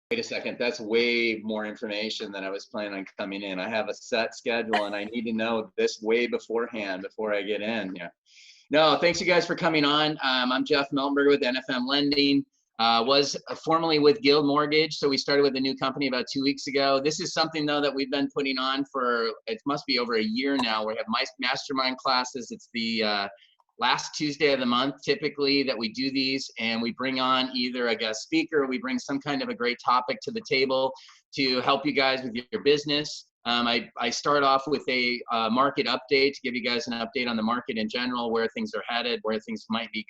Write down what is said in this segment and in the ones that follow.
Wait a second, that's way more information than I was planning on coming in. I have a set schedule and I need to know this way beforehand before I get in. Yeah. No, thanks you guys for coming on. I'm Jeff Meltenberger with NFM Lending. Was formerly with Guild Mortgage, so we started with a new company about 2 weeks ago. This is something though that we've been putting on for, it must be over a year now. We have mastermind classes. It's the last Tuesday of the month typically that we do these, and we bring on either a guest speaker, or we bring some kind of a great topic to the table to help you guys with your business. I start off with a market update to give you guys an update on the market in general, where things are headed, where things might be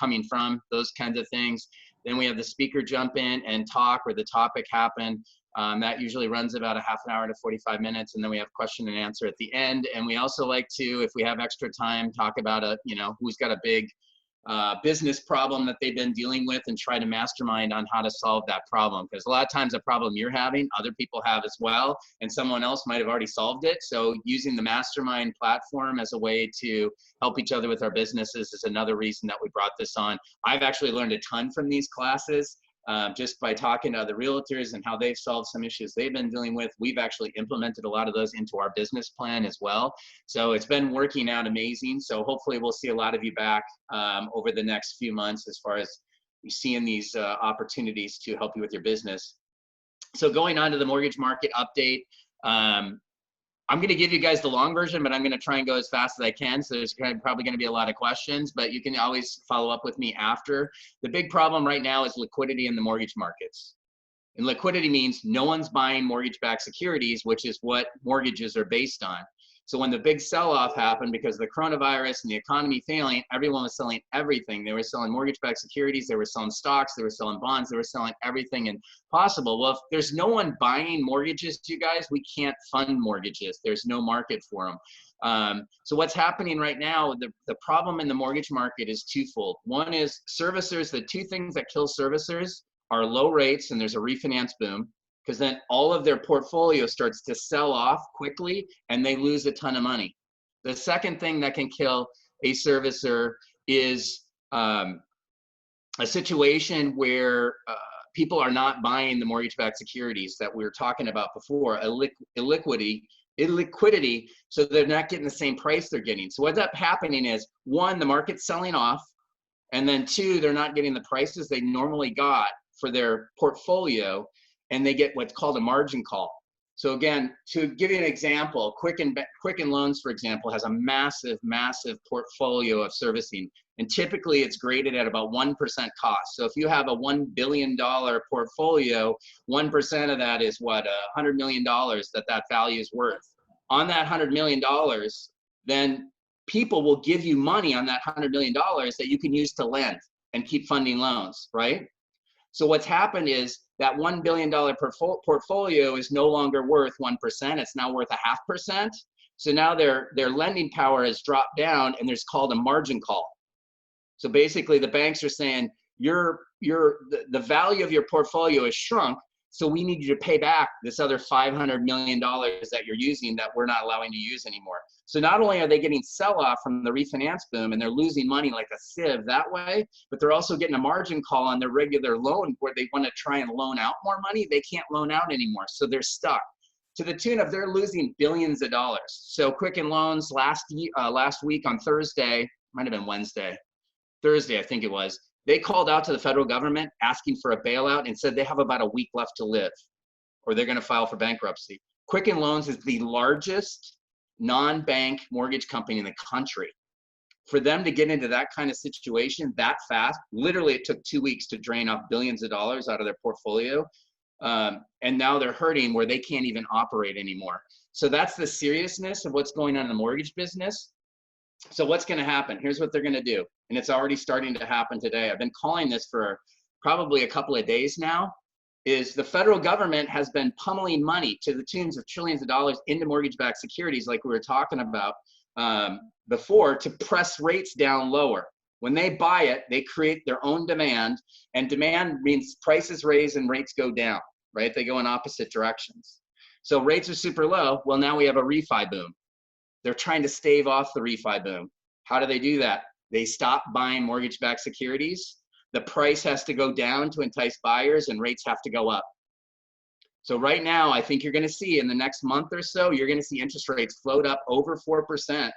coming from, those kinds of things. Then we have the speaker jump in and talk, or the topic happen. That usually runs about a half an hour to 45 minutes, and then we have question and answer at the end. And we also like to, if we have extra time, talk about who's got a big business problem that they've been dealing with, and try to mastermind on how to solve that problem. Because a lot of times the problem you're having, other people have as well, and someone else might have already solved it. So using the mastermind platform as a way to help each other with our businesses is another reason that we brought this on. I've actually learned a ton from these classes. Just by talking to other realtors and how they've solved some issues they've been dealing with. We've actually implemented a lot of those into our business plan as well. So it's been working out amazing. So hopefully we'll see a lot of you back over the next few months as far as seeing these opportunities to help you with your business. So going on to the mortgage market update, I'm going to give you guys the long version, but I'm going to try and go as fast as I can. So there's probably going to be a lot of questions, but you can always follow up with me after. The big problem right now is liquidity in the mortgage markets. And liquidity means no one's buying mortgage-backed securities, which is what mortgages are based on. So when the big sell-off happened because of the coronavirus and the economy failing, everyone was selling everything. They were selling mortgage-backed securities, they were selling stocks, they were selling bonds, they were selling everything possible. Well, if there's no one buying mortgages, you guys, we can't fund mortgages. There's no market for them. So what's happening right now, the problem in the mortgage market is twofold. One is servicers. The two things that kill servicers are low rates, and there's a refinance boom, because then all of their portfolio starts to sell off quickly and they lose a ton of money. The second thing that can kill a servicer is a situation where people are not buying the mortgage-backed securities that we were talking about before, illiquidity, so they're not getting the same price they're getting. So what's happening is, one, the market's selling off, and then two, they're not getting the prices they normally got for their portfolio, and they get what's called a margin call. So again, to give you an example, Quicken Loans, for example, has a massive, massive portfolio of servicing. And typically it's graded at about 1% cost. So if you have a $1 billion portfolio, 1% of that is what, $100 million that value is worth. On that $100 million, then people will give you money on that $100 million that you can use to lend and keep funding loans, right? So what's happened is that $1 billion portfolio is no longer worth 1%. It's now worth 0.5%. So now their lending power has dropped down, and there's called a margin call. So basically the banks are saying the value of your portfolio is shrunk, so we need you to pay back this other $500 million that you're using that we're not allowing you to use anymore. So not only are they getting sell-off from the refinance boom and they're losing money like a sieve that way, but they're also getting a margin call on their regular loan where they want to try and loan out more money. They can't loan out anymore, so they're stuck to the tune of they're losing billions of dollars. So Quicken Loans last week on Thursday, might have been Thursday I think it was, they called out to the federal government asking for a bailout and said they have about a week left to live, or they're going to file for bankruptcy. Quicken Loans is the largest non-bank mortgage company in the country. For them to get into that kind of situation that fast, literally it took 2 weeks to drain off billions of dollars out of their portfolio. And now they're hurting where they can't even operate anymore. So that's the seriousness of what's going on in the mortgage business. So what's going to happen? Here's what they're going to do. And it's already starting to happen today. I've been calling this for probably a couple of days now, is the federal government has been pummeling money to the tunes of trillions of dollars into mortgage-backed securities like we were talking about before, to press rates down lower. When they buy it, they create their own demand, and demand means prices raise and rates go down, right? They go in opposite directions. So rates are super low. Well, now we have a refi boom. They're trying to stave off the refi boom. How do they do that? They stop buying mortgage-backed securities. the price has to go down to entice buyers and rates have to go up. So right now, I think you're going to see in the next month or so, you're going to see interest rates float up over 4%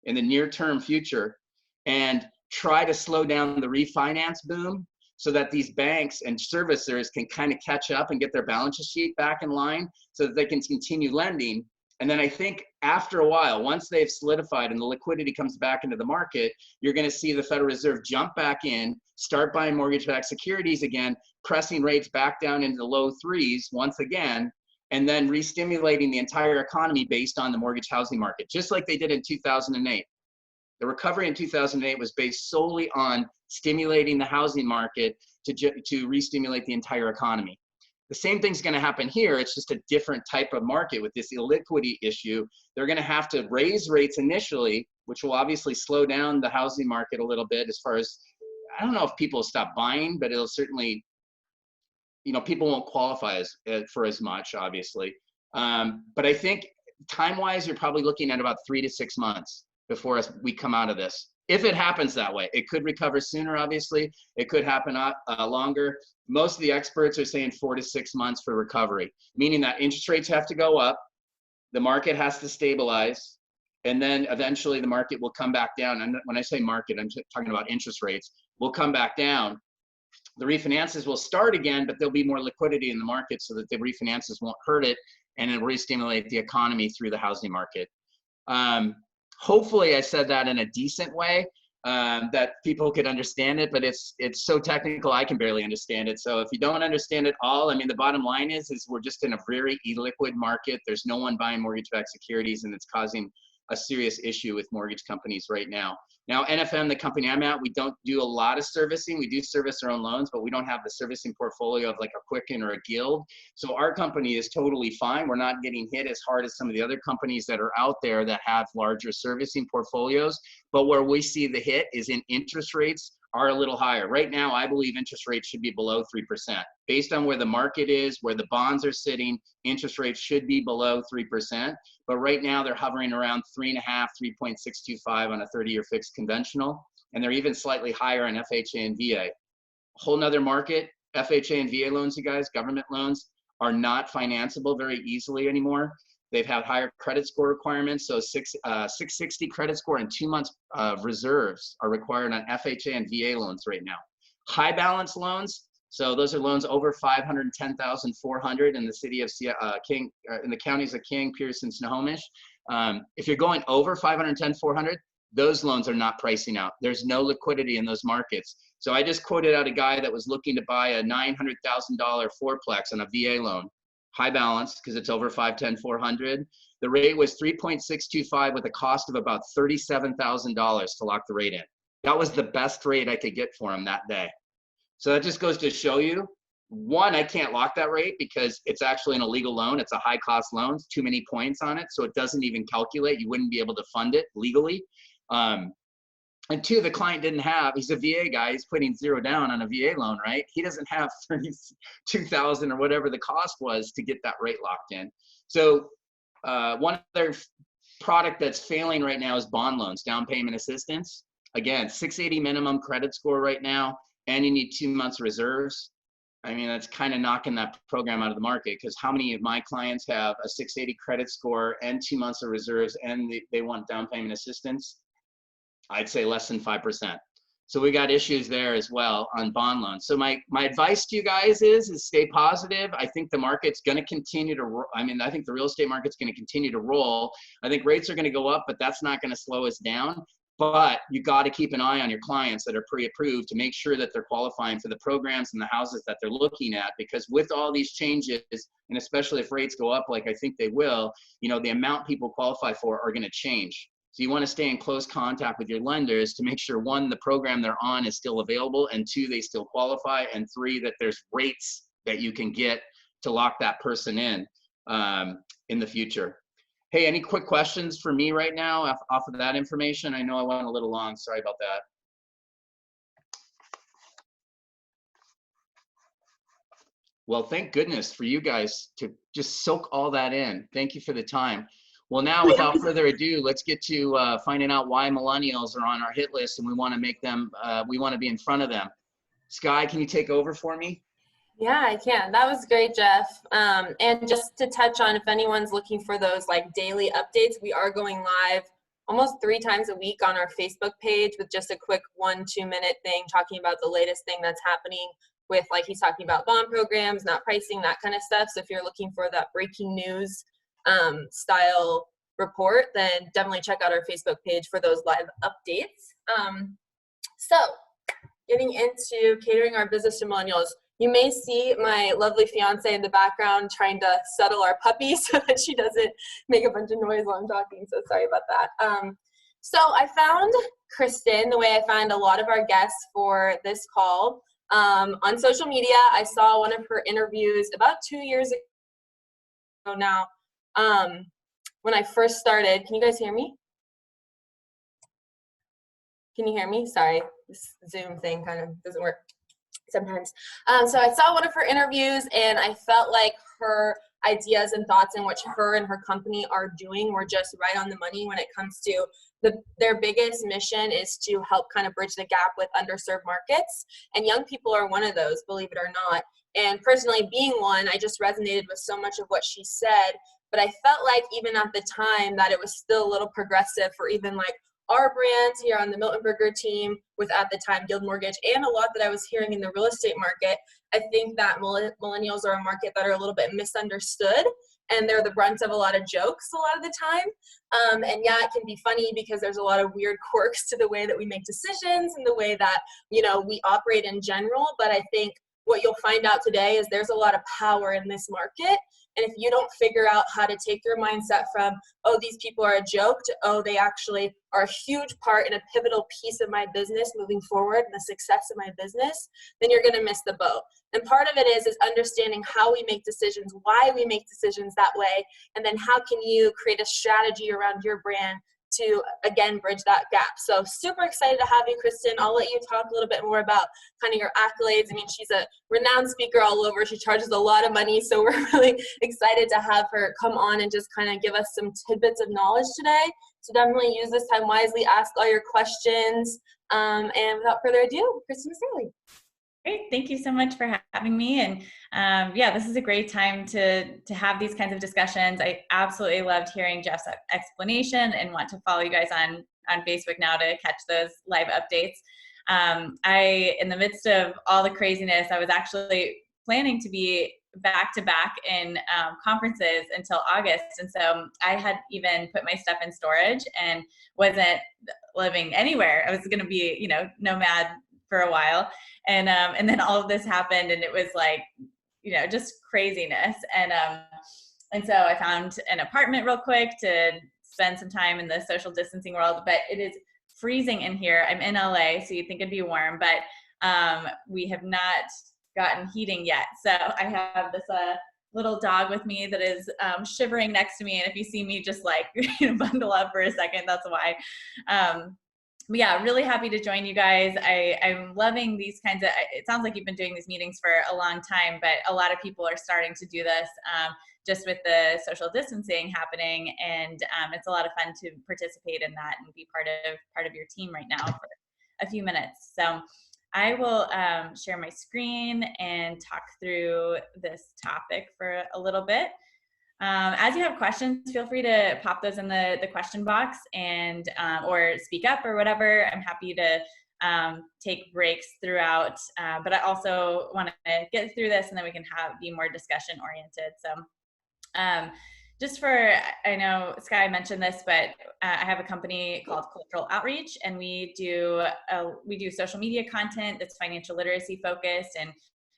in the near term future, and try to slow down the refinance boom so that these banks and servicers can kind of catch up and get their balance sheet back in line so that they can continue lending. And then I think after a while, once they've solidified and the liquidity comes back into the market, you're going to see the Federal Reserve jump back in, start buying mortgage-backed securities again, pressing rates back down into the low threes once again, and then re-stimulating the entire economy based on the mortgage housing market, just like they did in 2008. The recovery in 2008 was based solely on stimulating the housing market to re-stimulate the entire economy. The same thing's going to happen here. It's just a different type of market with this illiquidity issue. They're going to have to raise rates initially, which will obviously slow down the housing market a little bit as far as, I don't know if people stop buying, but it'll certainly, you know, people won't qualify for as much, obviously. But I think time-wise, you're probably looking at about 3 to 6 months before we come out of this. If it happens that way, it could recover sooner, obviously. It could happen longer. Most of the experts are saying 4 to 6 months for recovery, meaning that interest rates have to go up, the market has to stabilize, and then eventually the market will come back down. And when I say market, I'm talking about interest rates, will come back down. The refinances will start again, but there'll be more liquidity in the market so that the refinances won't hurt it, and it'll re-stimulate the economy through the housing market. Hopefully I said that in a decent way that people could understand it, but it's so technical I can barely understand it. So if you don't understand it all, I mean, the bottom line is we're just in a very illiquid market. There's no one buying mortgage-backed securities, and it's causing a serious issue with mortgage companies right now. Now, NFM, the company I'm at, we don't do a lot of servicing. We do service our own loans, but we don't have the servicing portfolio of like a Quicken or a Guild. So our company is totally fine. We're not getting hit as hard as some of the other companies that are out there that have larger servicing portfolios. But where we see the hit is in interest rates are a little higher. Right now, I believe interest rates should be below 3%. Based on where the market is, where the bonds are sitting, interest rates should be below 3%. But right now, they're hovering around 3.5, 3.625 on a 30-year fixed conventional. And they're even slightly higher on FHA and VA. A whole nother market, FHA and VA loans, you guys, government loans, are not financeable very easily anymore. They've had higher credit score requirements, so 660 credit score and 2 months of reserves are required on FHA and VA loans right now. High balance loans, so those are loans over $510,400 in the city of King, in the counties of King, Pierce, and Snohomish. If you're going over $510,400, those loans are not pricing out. There's no liquidity in those markets. So I just quoted out a guy that was looking to buy a $900,000 fourplex on a VA loan. High balance because it's over $510,400. The rate was 3.625 with a cost of about $37,000 to lock the rate in. That was the best rate I could get for him that day. So that just goes to show you, one, I can't lock that rate because it's actually an illegal loan. It's a high cost loan, too many points on it. So it doesn't even calculate. You wouldn't be able to fund it legally. And two, the client didn't have, he's a VA guy, he's putting zero down on a VA loan, right? He doesn't have $32,000 or whatever the cost was to get that rate locked in. So one other product that's failing right now is bond loans, down payment assistance. Again, 680 minimum credit score right now, and you need 2 months reserves. I mean, that's kind of knocking that program out of the market because how many of my clients have a 680 credit score and 2 months of reserves and they want down payment assistance? I'd say less than 5%. So we got issues there as well on bond loans. So my advice to you guys is stay positive. I think the market's going to continue to, I think the real estate market's going to continue to roll. I think rates are going to go up, but that's not going to slow us down. But you got to keep an eye on your clients that are pre-approved to make sure that they're qualifying for the programs and the houses that they're looking at, because with all these changes, and especially if rates go up like I think they will, you know, the amount people qualify for are going to change. So you want to stay in close contact with your lenders to make sure, one, the program they're on is still available, and two, they still qualify, and three, that there's rates that you can get to lock that person in the future. Hey, any quick questions for me right now off of that information? I know I went a little long, sorry about that. Well, thank goodness for you guys to just soak all that in. Thank you for the time. Well, now, without further ado, let's get to finding out why millennials are on our hit list, and we want to make them, we want to be in front of them. Sky, can you take over for me? Yeah, I can. That was great, Jeff. And just to touch on, if anyone's looking for those like daily updates, we are going live almost 3 times a week on our Facebook page with just a quick 1-2 minute thing talking about the latest thing that's happening with, like, he's talking about bond programs, not pricing, that kind of stuff. So if you're looking for that breaking news style report, then definitely check out our Facebook page for those live updates. So getting into catering our business to millennials, you may see my lovely fiance in the background trying to settle our puppy so that she doesn't make a bunch of noise while I'm talking, so sorry about that. So I found Kristin, the way I find a lot of our guests for this call, on social media. I saw one of her interviews about 2 years ago now, when I first started. Can you guys hear me? Can you hear me? Sorry, this Zoom thing kind of doesn't work sometimes. So I saw one of her interviews and I felt like her ideas and thoughts and what her and her company are doing were just right on the money when it comes to their biggest mission is to help kind of bridge the gap with underserved markets. And young people are one of those, believe it or not. And personally being one, I just resonated with so much of what she said, but I felt like even at the time that it was still a little progressive for even like our brands here on the Milton Berger team with, at the time, Guild Mortgage, and a lot that I was hearing in the real estate market. I think that millennials are a market that are a little bit misunderstood, and they're the brunt of a lot of jokes a lot of the time. And yeah, it can be funny because there's a lot of weird quirks to the way that we make decisions and the way that, you know, we operate in general. But I think what you'll find out today is there's a lot of power in this market. And if you don't figure out how to take your mindset from, oh, these people are a joke, to, oh, they actually are a huge part and a pivotal piece of my business moving forward and the success of my business, then you're going to miss the boat. And part of it is understanding how we make decisions, why we make decisions that way, and then how can you create a strategy around your brand to, again, bridge that gap. So super excited to have you, Kristin. I'll let you talk a little bit more about kind of your accolades. I mean, she's a renowned speaker all over. She charges a lot of money, so we're really excited to have her come on and just kind of give us some tidbits of knowledge today. So definitely use this time wisely, ask all your questions, and without further ado, Kristin Messerli. Great. Thank you so much for having me. And yeah, this is a great time to have these kinds of discussions. I absolutely loved hearing Jeff's explanation and want to follow you guys on Facebook now to catch those live updates. In the midst of all the craziness, I was actually planning to be back-to-back in conferences until August. And so I had even put my stuff in storage and wasn't living anywhere. I was going to be, you know, nomad for a while. And then all of this happened and it was like, you know, just craziness. And so I found an apartment real quick to spend some time in the social distancing world, but it is freezing in here. I'm in LA, so you'd think it'd be warm, but we have not gotten heating yet. So I have this little dog with me that is shivering next to me. And if you see me just like bundle up for a second, that's why. But yeah, really happy to join you guys. I'm loving these kinds of, it sounds like you've been doing these meetings for a long time, but a lot of people are starting to do this just with the social distancing happening. And it's a lot of fun to participate in that and be part of your team right now for a few minutes. So I will share my screen and talk through this topic for a little bit. As you have questions, feel free to pop those in the question box and or speak up or whatever. I'm happy to take breaks throughout, but I also want to get through this and then we can be more discussion oriented. So just for, I know Sky mentioned this, but I have a company called Cultural Outreach, and we do social media content that's financial literacy focused and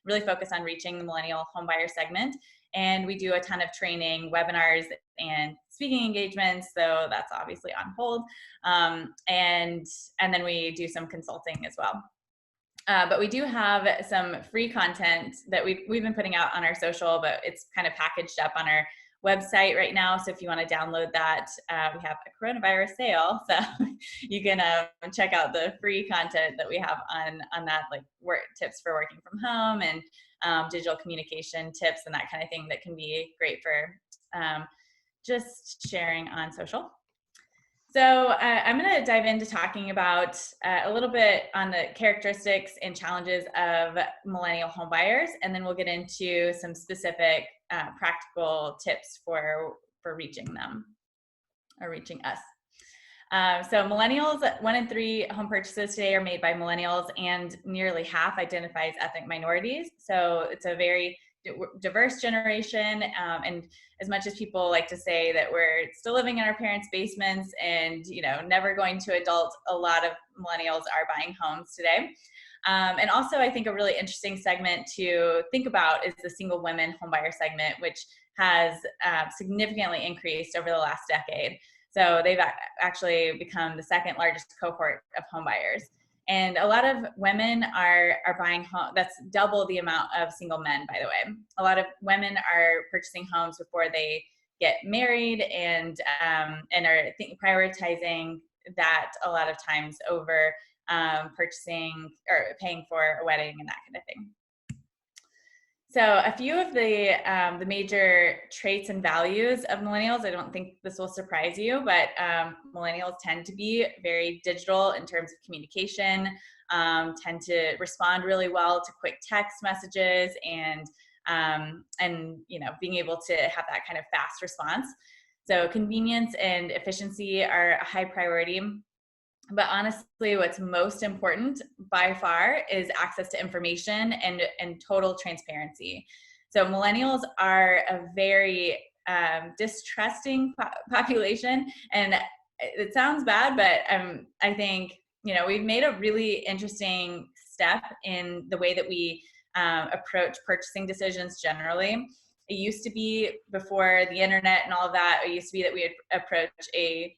really focus on reaching the millennial homebuyer segment. And we do a ton of training, webinars, and speaking engagements. So that's obviously on hold. And then we do some consulting as well. But we do have some free content that we've been putting out on our social, but it's kind of packaged up on our website right now. So if you want to download that, we have a coronavirus sale. So you can check out the free content that we have on that, like tips for working from home and digital communication tips and that kind of thing that can be great for just sharing on social. So I'm going to dive into talking about a little bit on the characteristics and challenges of millennial homebuyers, and then we'll get into some specific practical tips for reaching them or reaching us. So millennials, 1 in 3 home purchases today are made by millennials, and nearly half identify as ethnic minorities. So it's a very diverse generation, and as much as people like to say that we're still living in our parents' basements and never going to adult, a lot of millennials are buying homes today. And also, I think a really interesting segment to think about is the single women homebuyer segment, which has significantly increased over the last decade. So they've actually become the second largest cohort of homebuyers. And a lot of women are buying home. That's double the amount of single men, by the way. A lot of women are purchasing homes before they get married, and are prioritizing that a lot of times over purchasing or paying for a wedding and that kind of thing. So a few of the major traits and values of millennials, I don't think this will surprise you, but millennials tend to be very digital in terms of communication, tend to respond really well to quick text messages, and being able to have that kind of fast response. So convenience and efficiency are a high priority. But honestly, what's most important by far is access to information and total transparency. So millennials are a very distrusting population, and it sounds bad, but I think we've made a really interesting step in the way that we approach purchasing decisions generally. It used to be, before the internet and all of that, it used to be that we would approach a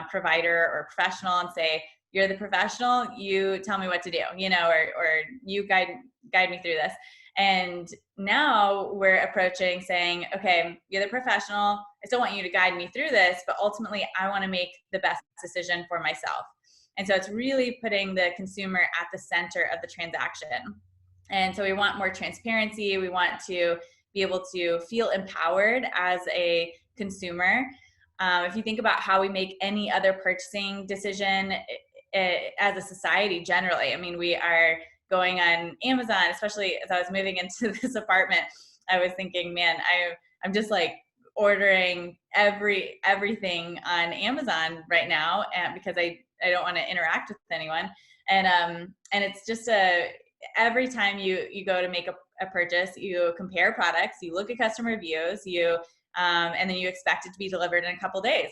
provider or professional and say, you're the professional, you tell me what to do, or you guide me through this. And now we're approaching saying, okay, you're the professional, I still want you to guide me through this, but ultimately I want to make the best decision for myself. And so it's really putting the consumer at the center of the transaction. And so we want more transparency. We want to be able to feel empowered as a consumer. If you think about how we make any other purchasing decision as a society generally, I mean, we are going on Amazon, especially as I was moving into this apartment, I was thinking, man, I'm just like ordering everything on Amazon right now, because I don't want to interact with anyone. And it's just every time you go to make a purchase, you compare products, you look at customer reviews, and then you expect it to be delivered in a couple days.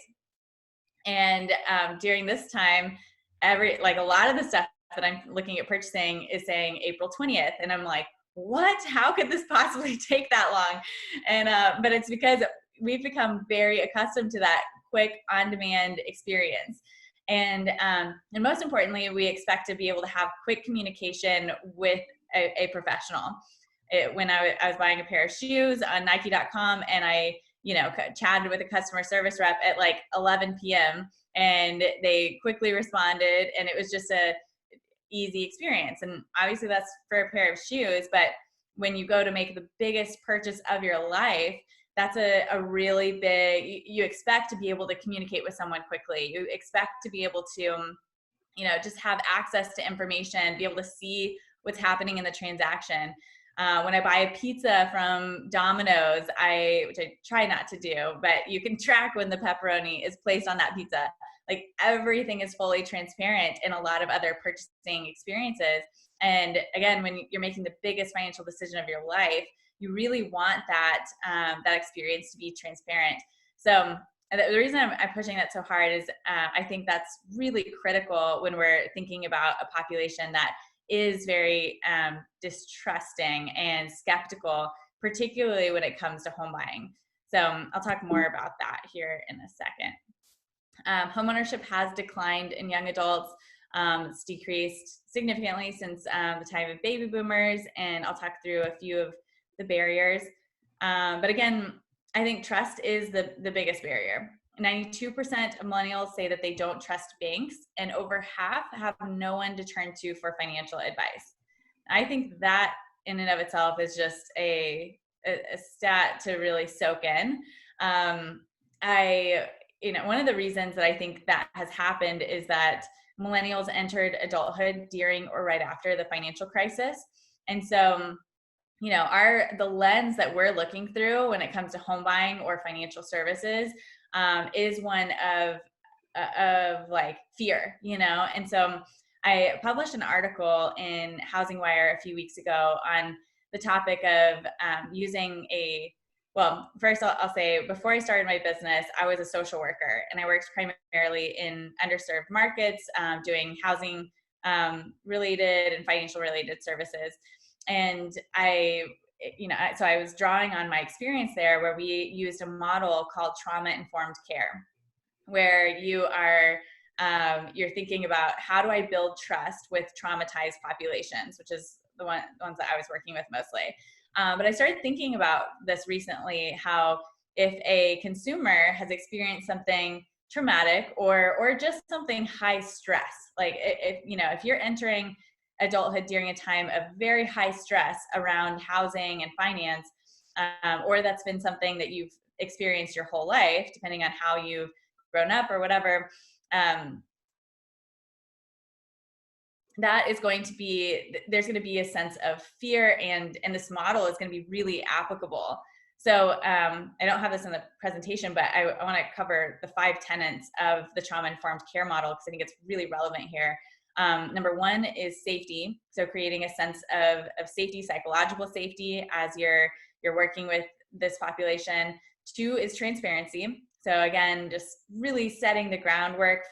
And during this time, a lot of the stuff that I'm looking at purchasing is saying April 20th, and I'm like, what? How could this possibly take that long? And but it's because we've become very accustomed to that quick on-demand experience. And most importantly, we expect to be able to have quick communication with a professional. When I was buying a pair of shoes on Nike.com, and I chatted with a customer service rep at like 11 p.m. and they quickly responded, and it was just a easy experience. And obviously that's for a pair of shoes, but when you go to make the biggest purchase of your life, that's a really big, you expect to be able to communicate with someone quickly. You expect to be able to, just have access to information, be able to see what's happening in the transaction. When I buy a pizza from Domino's, which I try not to do, but you can track when the pepperoni is placed on that pizza. Like, everything is fully transparent in a lot of other purchasing experiences. And again, when you're making the biggest financial decision of your life, you really want that experience to be transparent. So the reason I'm pushing that so hard is I think that's really critical when we're thinking about a population that is very distrusting and skeptical, particularly when it comes to home buying. So I'll talk more about that here in a second. Homeownership has declined in young adults. It's decreased significantly since the time of baby boomers, and I'll talk through a few of the barriers. But again, I think trust is the biggest barrier. 92% of millennials say that they don't trust banks, and over half have no one to turn to for financial advice. I think that in and of itself is just a stat to really soak in. one of the reasons that I think that has happened is that millennials entered adulthood during or right after the financial crisis. And so, the lens that we're looking through when it comes to home buying or financial services is one of like fear, and so I published an article in Housing Wire a few weeks ago on the topic of using well, first I'll say, before I started my business, I was a social worker, and I worked primarily in underserved markets, doing housing related and financial related services. And so I was drawing on my experience there, where we used a model called trauma-informed care, where you're thinking about, how do I build trust with traumatized populations, which is the ones that I was working with mostly. But I started thinking about this recently, how if a consumer has experienced something traumatic or just something high stress, like if you're entering adulthood during a time of very high stress around housing and finance, or that's been something that you've experienced your whole life, depending on how you've grown up or whatever, that is going to be, there's going to be a sense of fear, and this model is going to be really applicable. So I don't have this in the presentation, but I want to cover the 5 tenets of the trauma-informed care model, because I think it's really relevant here. Number 1 is safety. So creating a sense of safety, psychological safety, as you're working with this population. 2 is transparency. So again, just really setting the groundwork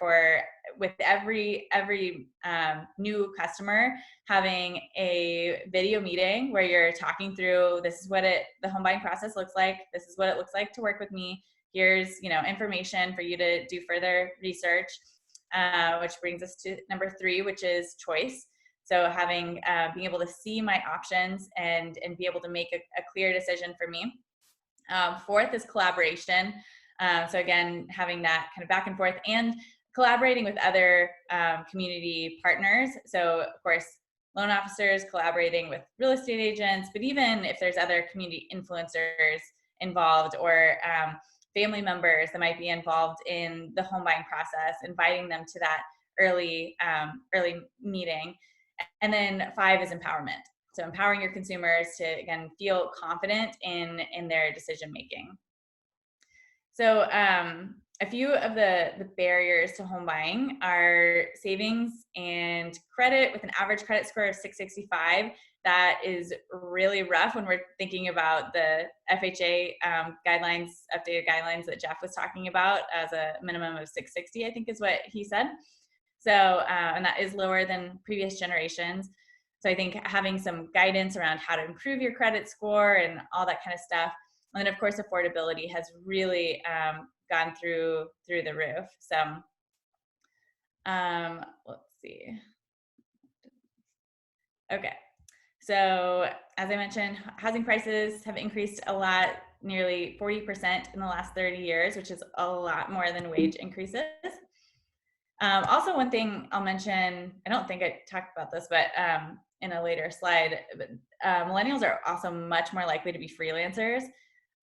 with every new customer, having a video meeting where you're talking through, this is what the home buying process looks like. This is what it looks like to work with me. Here's, information for you to do further research, which brings us to number 3, which is choice. So having, being able to see my options and be able to make a clear decision for me. 4th is collaboration. So again, having that kind of back and forth and collaborating with other community partners. So of course, loan officers collaborating with real estate agents, but even if there's other community influencers involved, or family members that might be involved in the home buying process, inviting them to that early meeting. And then 5 is empowerment. So empowering your consumers to, again, feel confident in their decision making. So a few of the barriers to home buying are savings and credit, with an average credit score of 665. That is really rough when we're thinking about the FHA guidelines, updated guidelines that Jeff was talking about, as a minimum of 660, I think is what he said. So, and that is lower than previous generations. So I think having some guidance around how to improve your credit score and all that kind of stuff. And then of course, affordability has really gone through the roof. So let's see. Okay. So as I mentioned, housing prices have increased a lot, nearly 40% in the last 30 years, which is a lot more than wage increases. Also, one thing I'll mention, I don't think I talked about this, but in a later slide, but millennials are also much more likely to be freelancers.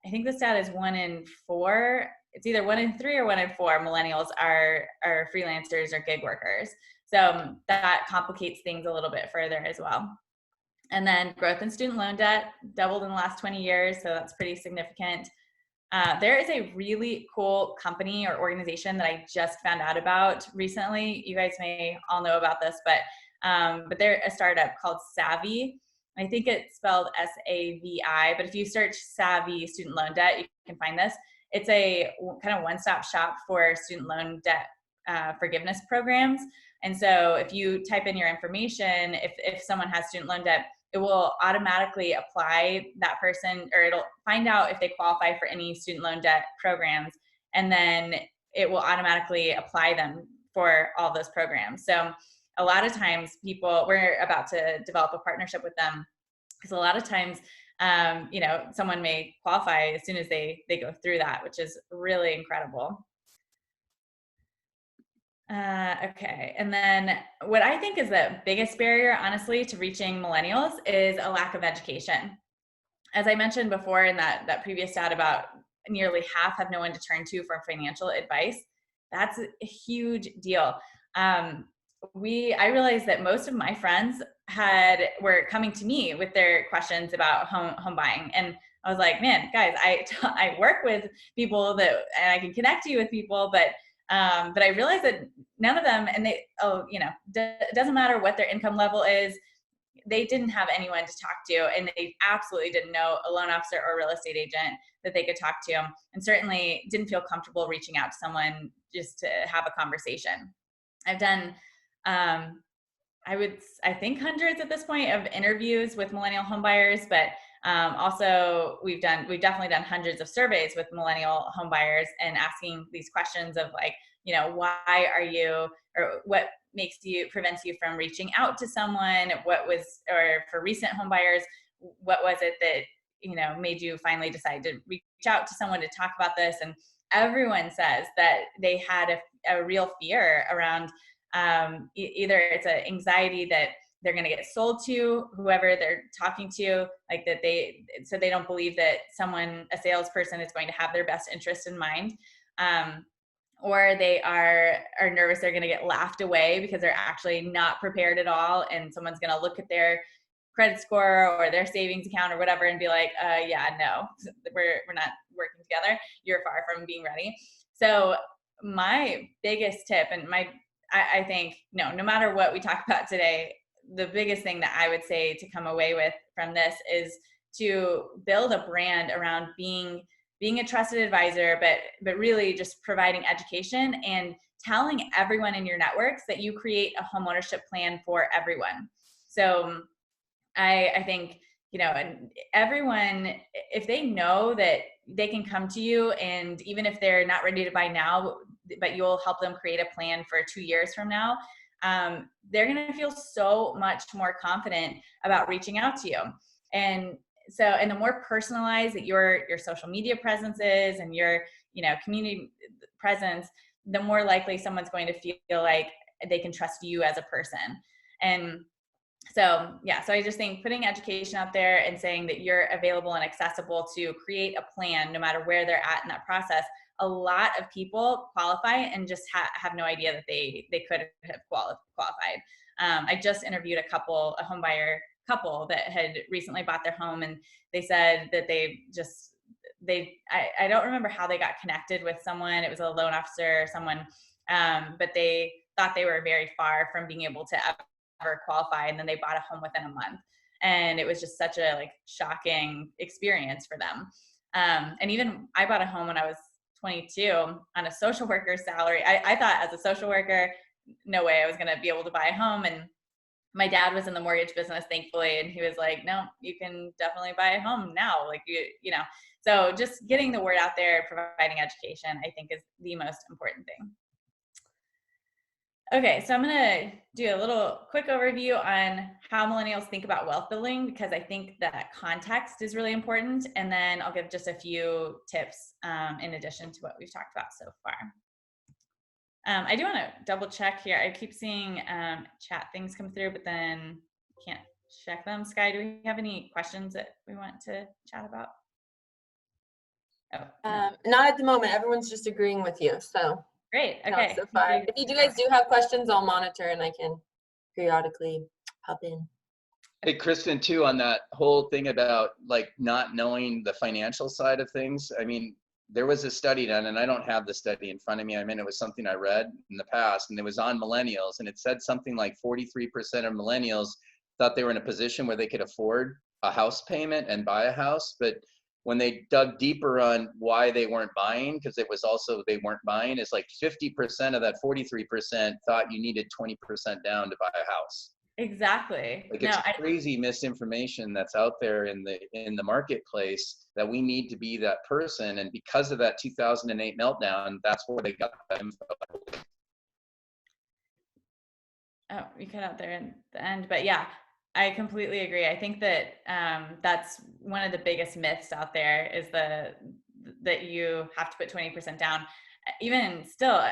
I think the stat is 1 in 4. It's either 1 in 3 or 1 in 4 millennials are freelancers or gig workers. So that complicates things a little bit further as well. And then growth in student loan debt doubled in the last 20 years. So that's pretty significant. There is a really cool company or organization that I just found out about recently. You guys may all know about this, but they're a startup called Savvy. I think it's spelled SAVI, but if you search Savvy student loan debt, you can find this. It's a kind of one-stop shop for student loan debt forgiveness programs. And so if you type in your information, if someone has student loan debt, it will automatically apply that person, or it'll find out if they qualify for any student loan debt programs, and then it will automatically apply them for all those programs. So a lot of times we're about to develop a partnership with them, because a lot of times, someone may qualify as soon as they go through that, which is really incredible. Okay, and then what I think is the biggest barrier, honestly, to reaching millennials is a lack of education. As I mentioned before in that previous stat about nearly half have no one to turn to for financial advice. That's a huge deal. I realized that most of my friends were coming to me with their questions about home buying. And I was like, man, guys, I work with people and I can connect you with people, but I realized that none of them, and it doesn't matter what their income level is, they didn't have anyone to talk to, and they absolutely didn't know a loan officer or a real estate agent that they could talk to, and certainly didn't feel comfortable reaching out to someone just to have a conversation. I've done, I think hundreds at this point of interviews with millennial homebuyers, but also we've definitely done hundreds of surveys with millennial homebuyers and asking these questions of like, why are you, or what prevents you from reaching out to someone? Or for recent homebuyers, what was it that, made you finally decide to reach out to someone to talk about this? And everyone says that they had a real fear around either it's an anxiety that they're going to get sold to whoever they're talking to, like that so they don't believe that a salesperson is going to have their best interest in mind. Or they are nervous they're going to get laughed away because they're actually not prepared at all, and someone's going to look at their credit score or their savings account or whatever and be like, yeah, no, we're not working together. You're far from being ready. So my biggest tip, and I think, no matter what we talk about today, the biggest thing that I would say to come away with from this is to build a brand around being a trusted advisor, but really just providing education and telling everyone in your networks that you create a homeownership plan for everyone. So I think, and everyone, if they know that they can come to you, and even if they're not ready to buy now, but you'll help them create a plan for 2 years from now, they're going to feel so much more confident about reaching out to you. And the more personalized that your social media presence is and your, community presence, the more likely someone's going to feel like they can trust you as a person. And so I just think putting education out there and saying that you're available and accessible to create a plan, no matter where they're at in that process. A lot of people qualify and just have no idea that they could have qualified. I just interviewed a homebuyer couple that had recently bought their home, and they said that I don't remember how they got connected with someone. It was a loan officer or someone, but they thought they were very far from being able to ever qualify, and then they bought a home within a month, and it was just such a shocking experience for them. And even I bought a home when I was 22 on a social worker's salary. I thought as a social worker, no way I was going to be able to buy a home. And my dad was in the mortgage business, thankfully, and he was like, no, you can definitely buy a home now. So just getting the word out there, providing education, I think is the most important thing. Okay, so I'm going to do a little quick overview on how millennials think about wealth building, because I think that context is really important. And then I'll give just a few tips in addition to what we've talked about so far. I do want to double check here. I keep seeing chat things come through, but then can't check them. Sky, do we have any questions that we want to chat about? Oh, no. Not at the moment. Everyone's just agreeing with you. So great. Okay. So far, if you guys do have questions, I'll monitor and I can periodically pop in. Hey, Kristin, too, on that whole thing about not knowing the financial side of things. I mean, there was a study done, and I don't have the study in front of me. I mean, it was something I read in the past, and it was on millennials, and it said something like 43% of millennials thought they were in a position where they could afford a house payment and buy a house. But when they dug deeper on why they weren't buying, because it was also they weren't buying, it's like 50% of that 43% thought you needed 20% down to buy a house. Exactly. It's crazy misinformation that's out there in the marketplace that we need to be that person. And because of that 2008 meltdown, that's where they got that info. Oh, you cut out there in the end, but yeah, I completely agree. I think that that's one of the biggest myths out there is that you have to put 20% down. Even still,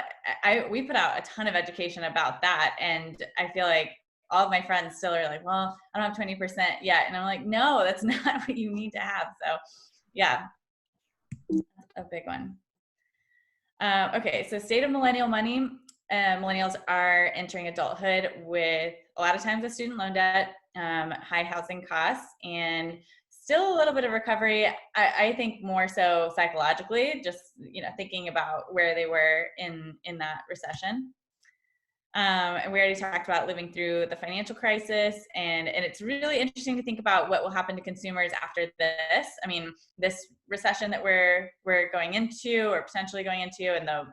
we put out a ton of education about that, and I feel like all of my friends still are like, well, I don't have 20% yet. And I'm like, no, that's not what you need to have. So yeah. a big one. Okay, so state of millennial money. Millennials are entering adulthood with a lot of times with student loan debt, high housing costs, and still a little bit of recovery. I think more so psychologically, just thinking about where they were in that recession. And we already talked about living through the financial crisis, and it's really interesting to think about what will happen to consumers after this. I mean, this recession that we're going into or potentially going into, and the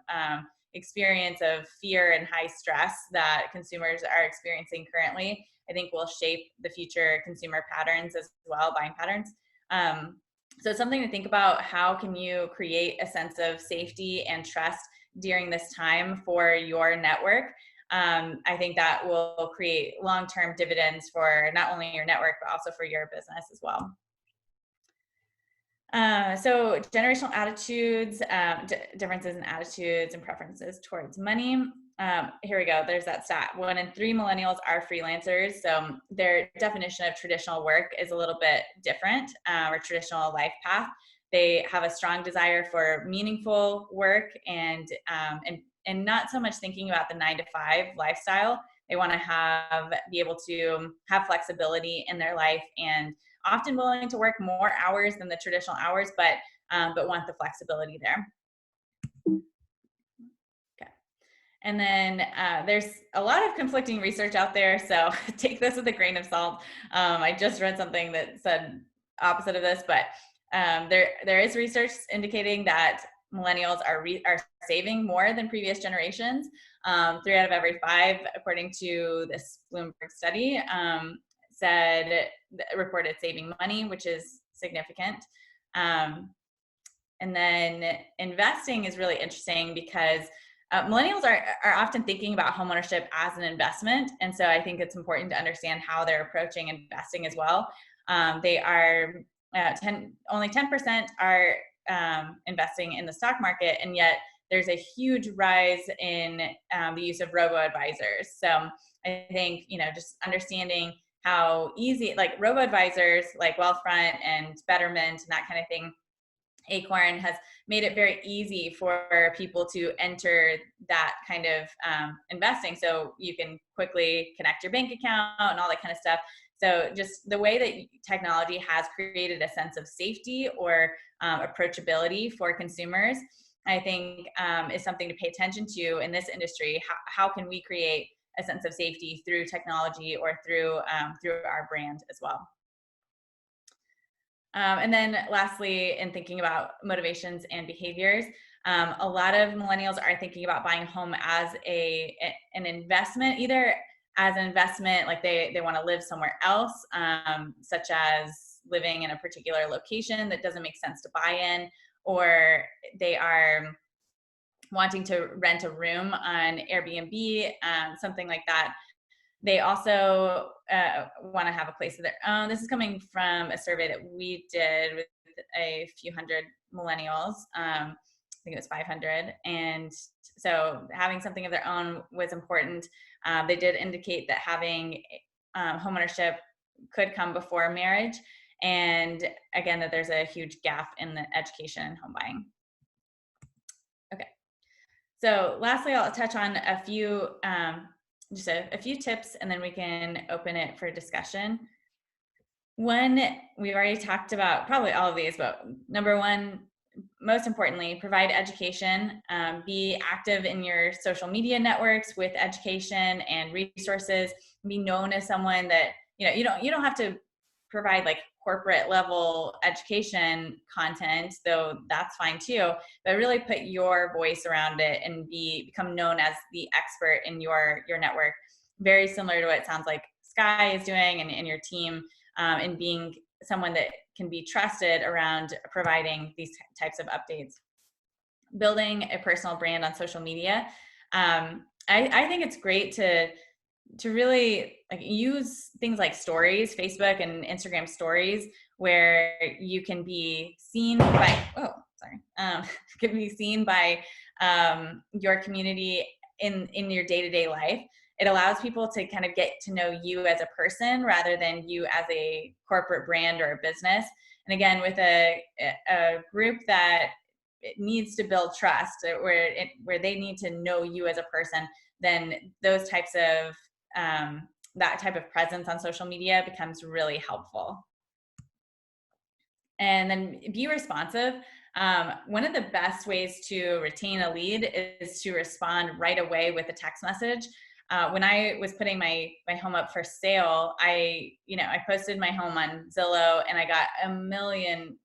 experience of fear and high stress that consumers are experiencing currently, I think will shape the future consumer patterns as well, buying patterns. So it's something to think about. How can you create a sense of safety and trust during this time for your network? I think that will create long-term dividends for not only your network, but also for your business as well. So generational attitudes, differences in attitudes and preferences towards money. Here we go. There's that stat. 1 in 3 millennials are freelancers. So their definition of traditional work is a little bit different, or traditional life path. They have a strong desire for meaningful work and not so much thinking about the 9-to-5 lifestyle. They want to be able to have flexibility in their life, and often willing to work more hours than the traditional hours, but want the flexibility there. Okay. And then there's a lot of conflicting research out there, so take this with a grain of salt. I just read something that said opposite of this, but there is research indicating that millennials are saving more than previous generations. 3 out of every 5, according to this Bloomberg study, reported saving money, which is significant. And then investing is really interesting because millennials are often thinking about homeownership as an investment. And so I think it's important to understand how they're approaching investing as well. They are only 10% are investing in the stock market, and yet there's a huge rise in the use of robo-advisors. So I think, just understanding how easy, like robo-advisors like Wealthfront and Betterment and that kind of thing, Acorn has made it very easy for people to enter that kind of investing. So you can quickly connect your bank account and all that kind of stuff. So just the way that technology has created a sense of safety or approachability for consumers, I think is something to pay attention to in this industry. How can we create a sense of safety through technology or through our brand as well? And then lastly, in thinking about motivations and behaviors, a lot of millennials are thinking about buying a home as an investment, either as an investment, like they want to live somewhere else, such as living in a particular location that doesn't make sense to buy in, or they are wanting to rent a room on Airbnb, something like that. They also want to have a place of their own. This is coming from a survey that we did with a few hundred millennials. I think it was 500. And so having something of their own was important. They did indicate that having homeownership could come before marriage. And again, that there's a huge gap in the education and home buying. Okay. So lastly, I'll touch on a few just a few tips, and then we can open it for discussion. One, we've already talked about probably all of these, but number one, most importantly, provide education. Be active in your social media networks with education and resources. Be known as someone that, you don't have to provide like corporate level education content, though that's fine too, but really put your voice around it and become known as the expert in your network. Very similar to what it sounds like Sky is doing and your team, in being someone that can be trusted around providing these types of updates. Building a personal brand on social media. I think it's great to really use things like stories, Facebook and Instagram stories, where you can be seen by, can be seen by your community in your day-to-day life. It allows people to kind of get to know you as a person rather than you as a corporate brand or a business. And again, with a group that it needs to build trust, where they need to know you as a person, then those types of that type of presence on social media becomes really helpful. And then be responsive. One of the best ways to retain a lead is to respond right away with a text message. When I was putting my home up for sale, I posted my home on Zillow, and I got a million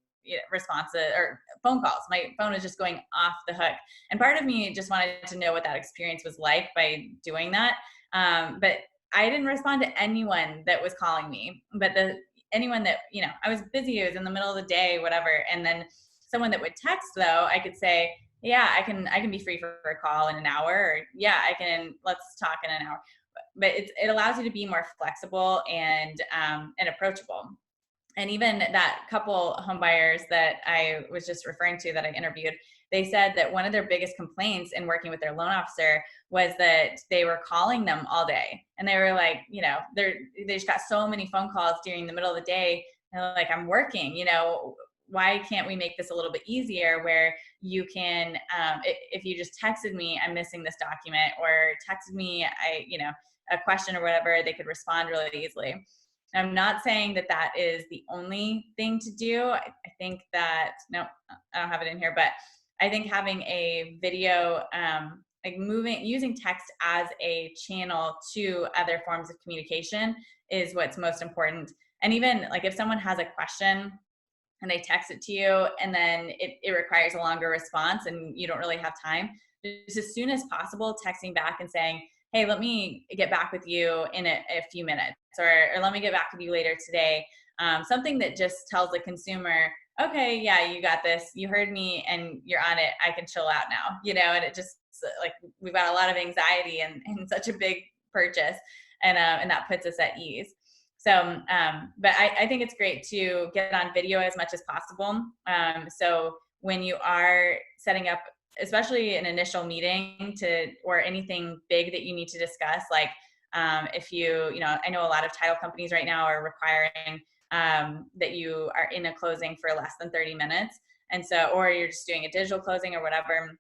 responses or phone calls. My phone was just going off the hook. And part of me just wanted to know what that experience was like by doing that. But I didn't respond to anyone that was calling me, but anyone that, I was busy, it was in the middle of the day, whatever. And then someone that would text, though, I could say, yeah, I can be free for a call in an hour, or yeah, let's talk in an hour. But it allows you to be more flexible and approachable. And even that couple homebuyers that I was just referring to that I interviewed, they said that one of their biggest complaints in working with their loan officer was that they were calling them all day. And they were like, they just got so many phone calls during the middle of the day. And they're like, I'm working, why can't we make this a little bit easier where you can, if you just texted me, I'm missing this document, or texted me, a question or whatever, they could respond really easily. I'm not saying that that is the only thing to do. I think that, no, I don't have it in here, but I think having a video, using text as a channel to other forms of communication is what's most important. And even like if someone has a question and they text it to you, and then it requires a longer response and you don't really have time, just as soon as possible, texting back and saying, hey, let me get back with you in a few minutes, or let me get back with you later today. Something that just tells the consumer, okay, yeah, you got this, you heard me and you're on it, I can chill out now, and it just, like, we've got a lot of anxiety in such a big purchase, and that puts us at ease. So, but I think it's great to get on video as much as possible. So when you are setting up, especially an initial meeting or anything big that you need to discuss, like if I know a lot of title companies right now are requiring that you are in a closing for less than 30 minutes. And so, or you're just doing a digital closing or whatever,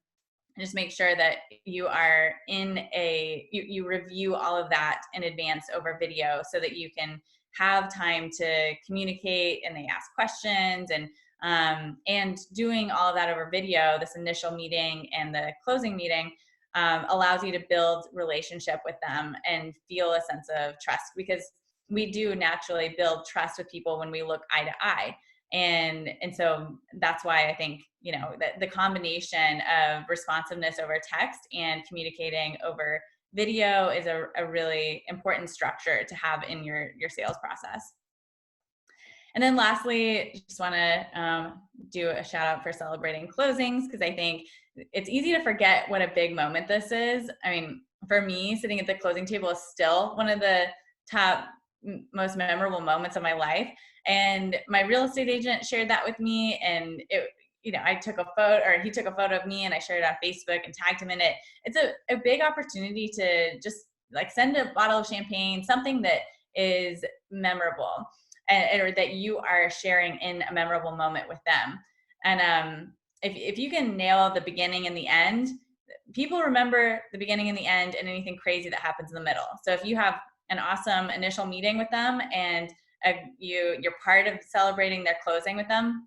just make sure that you are you review all of that in advance over video so that you can have time to communicate, and they ask questions, and doing all of that over video, this initial meeting and the closing meeting, allows you to build relationship with them and feel a sense of trust, because we do naturally build trust with people when we look eye to eye. And so that's why I think, that the combination of responsiveness over text and communicating over video is a really important structure to have in your sales process. And then lastly, just want to do a shout out for celebrating closings, because I think it's easy to forget what a big moment this is. I mean, for me, sitting at the closing table is still one of the top most memorable moments of my life. And my real estate agent shared that with me, and I took a photo, or he took a photo of me, and I shared it on Facebook and tagged him in it. It's a big opportunity to just like send a bottle of champagne, something that is memorable, or that you are sharing in a memorable moment with them. And if you can nail the beginning and the end, people remember the beginning and the end and anything crazy that happens in the middle. So if you have an awesome initial meeting with them, and you're part of celebrating their closing with them,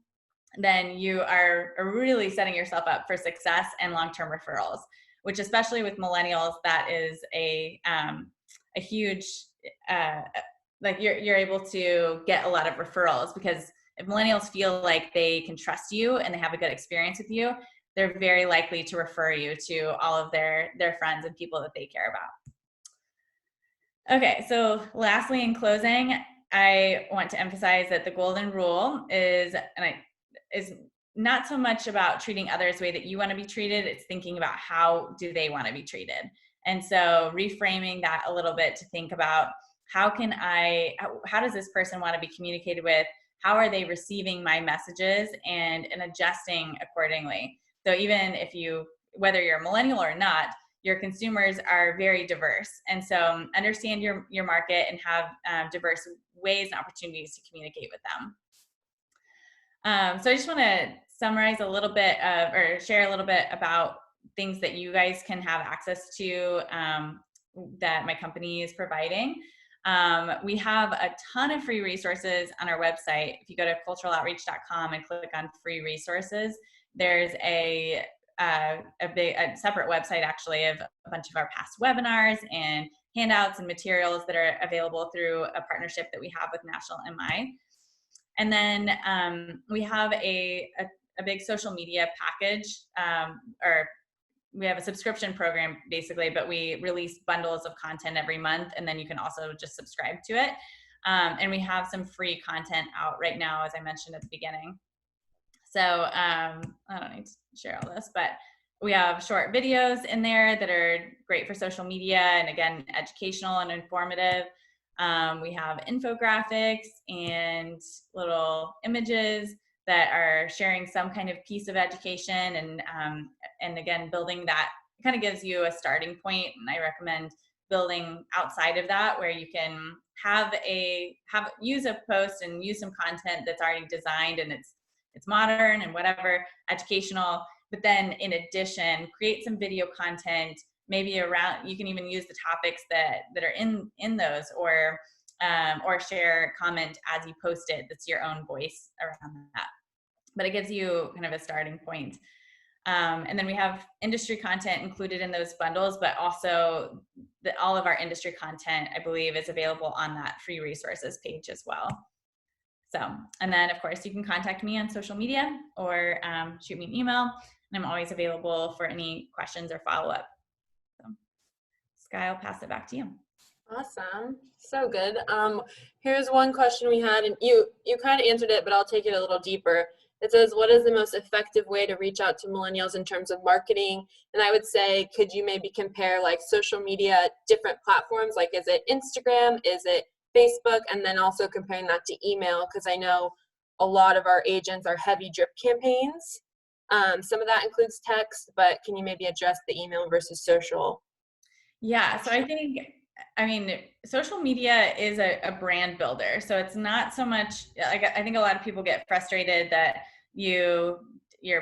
then you are really setting yourself up for success and long-term referrals, which, especially with millennials, that is a huge, like you're able to get a lot of referrals, because if millennials feel like they can trust you and they have a good experience with you, they're very likely to refer you to all of their friends and people that they care about. Okay, so lastly, in closing, I want to emphasize that the golden rule is not so much about treating others the way that you want to be treated. It's thinking about how do they want to be treated. And so reframing that a little bit to think about how does this person want to be communicated with? How are they receiving my messages, and adjusting accordingly. So even whether you're a millennial or not, your consumers are very diverse. And so understand your market and have diverse ways and opportunities to communicate with them. So I just want to summarize a little bit of, or share a little bit about things that you guys can have access to that my company is providing. We have a ton of free resources on our website. If you go to culturaloutreach.com and click on free resources, there's a separate website actually of a bunch of our past webinars and handouts and materials that are available through a partnership that we have with National MI. And then we have a big social media package, or we have a subscription program basically, but we release bundles of content every month, and then you can also just subscribe to it. And we have some free content out right now, as I mentioned at the beginning. So I don't need to share all this, but we have short videos in there that are great for social media and, again, educational and informative. We have infographics and little images that are sharing some kind of piece of education, and again, building that kind of gives you a starting point. And I recommend building outside of that, where you can use a post and use some content that's already designed and it's modern and whatever, educational, but then in addition, create some video content, maybe around, you can even use the topics that are in those, or share, comment as you post it, that's your own voice around that. But it gives you kind of a starting point. And then we have industry content included in those bundles, but also all of our industry content, I believe, is available on that free resources page as well. So, and then of course you can contact me on social media or shoot me an email, and I'm always available for any questions or follow-up. So, Sky, I'll pass it back to you. Awesome. So good. Here's one question we had, and you kind of answered it, but I'll take it a little deeper. It says, what is the most effective way to reach out to millennials in terms of marketing? And I would say, could you maybe compare like social media, different platforms? Like, is it Instagram? Is it Facebook? And then also comparing that to email, because I know a lot of our agents are heavy drip campaigns. Some of that includes text, but can you maybe address the email versus social? Yeah, so I mean, social media is a brand builder. So it's not so much, like, I think a lot of people get frustrated that you're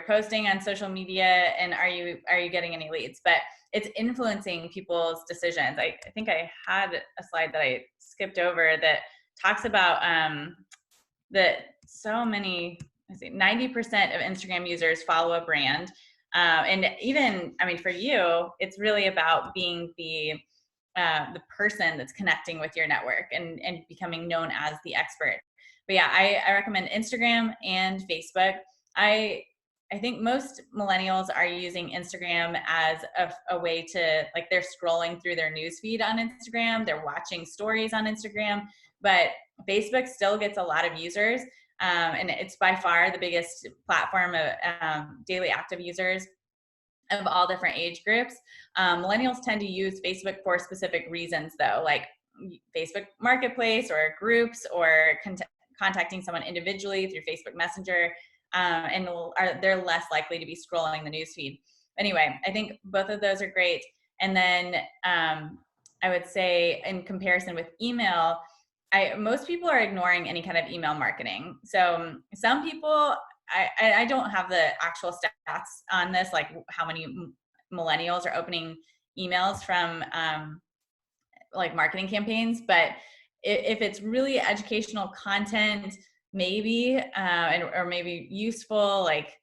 posting on social media and are you getting any leads? But it's influencing people's decisions. I think I had a slide that I skipped over that talks about that so many, 90% of Instagram users follow a brand. And even, I mean, for you, it's really about being the person that's connecting with your network and becoming known as the expert. But yeah, I recommend Instagram and Facebook. I think most millennials are using Instagram as a way to, like, they're scrolling through their newsfeed on Instagram, they're watching stories on Instagram, but Facebook still gets a lot of users. And it's by far the biggest platform of daily active users of all different age groups. Millennials tend to use Facebook for specific reasons though, like Facebook Marketplace or groups, or contacting someone individually through Facebook Messenger, and they're less likely to be scrolling the newsfeed. Anyway, I think both of those are great. And then I would say in comparison with email, most people are ignoring any kind of email marketing. So some people, I don't have the actual stats on this, like how many millennials are opening emails from like marketing campaigns, but if it's really educational content, maybe, or maybe useful, like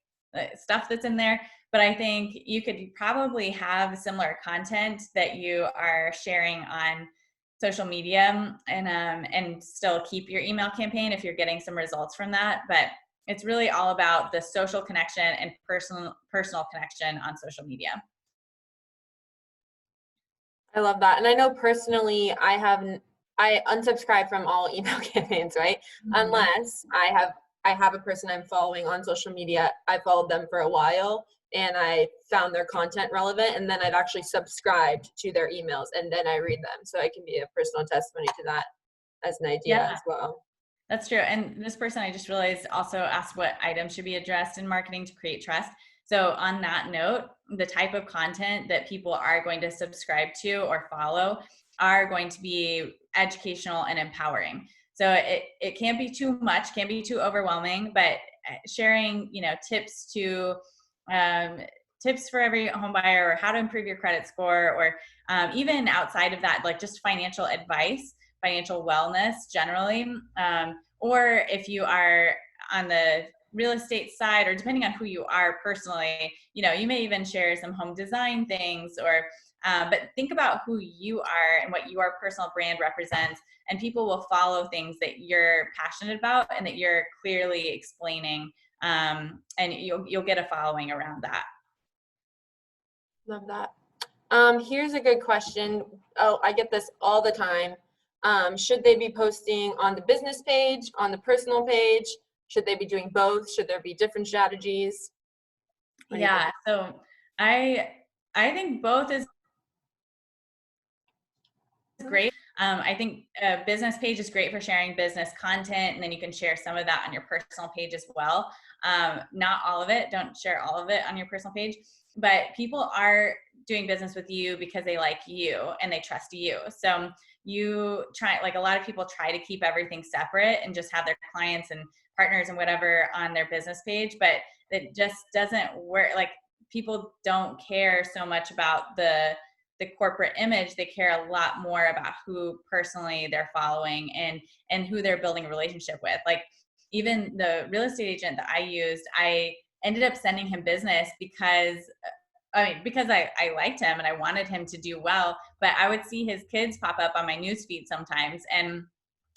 stuff that's in there. But I think you could probably have similar content that you are sharing on social media and still keep your email campaign if you're getting some results from that. But it's really all about the social connection and personal connection on social media. I love that. And I know personally, I unsubscribe from all email campaigns, right? Mm-hmm. Unless I have a person I'm following on social media. I followed them for a while and I found their content relevant, and then I've actually subscribed to their emails and then I read them. So I can be a personal testimony to that as an idea as well. That's true. And this person, I just realized, also asked what items should be addressed in marketing to create trust. So on that note, the type of content that people are going to subscribe to or follow are going to be educational and empowering. So it can't be too much, can't be too overwhelming, but sharing, tips to, tips for every home buyer, or how to improve your credit score, or even outside of that, like just financial advice, financial wellness generally. Or if you are on the real estate side, or depending on who you are personally, you may even share some home design things, or but think about who you are and what your personal brand represents, and people will follow things that you're passionate about and that you're clearly explaining, and you'll get a following around that. Love that. Here's a good question. Oh, I get this all the time. Should they be posting on the business page, on the personal page? Should they be doing both? Should there be different strategies? Yeah, so I think both is great. I think a business page is great for sharing business content, and then you can share some of that on your personal page as well. Not all of it. Don't share all of it on your personal page, but people are doing business with you because they like you and they trust you. So you try, like a lot of people try to keep everything separate and just have their clients and partners and whatever on their business page, but it just doesn't work. Like, people don't care so much about the corporate image. They care a lot more about who personally they're following and who they're building a relationship with. Like, even the real estate agent that I used, I ended up sending him business because I liked him and I wanted him to do well, but I would see his kids pop up on my newsfeed sometimes, and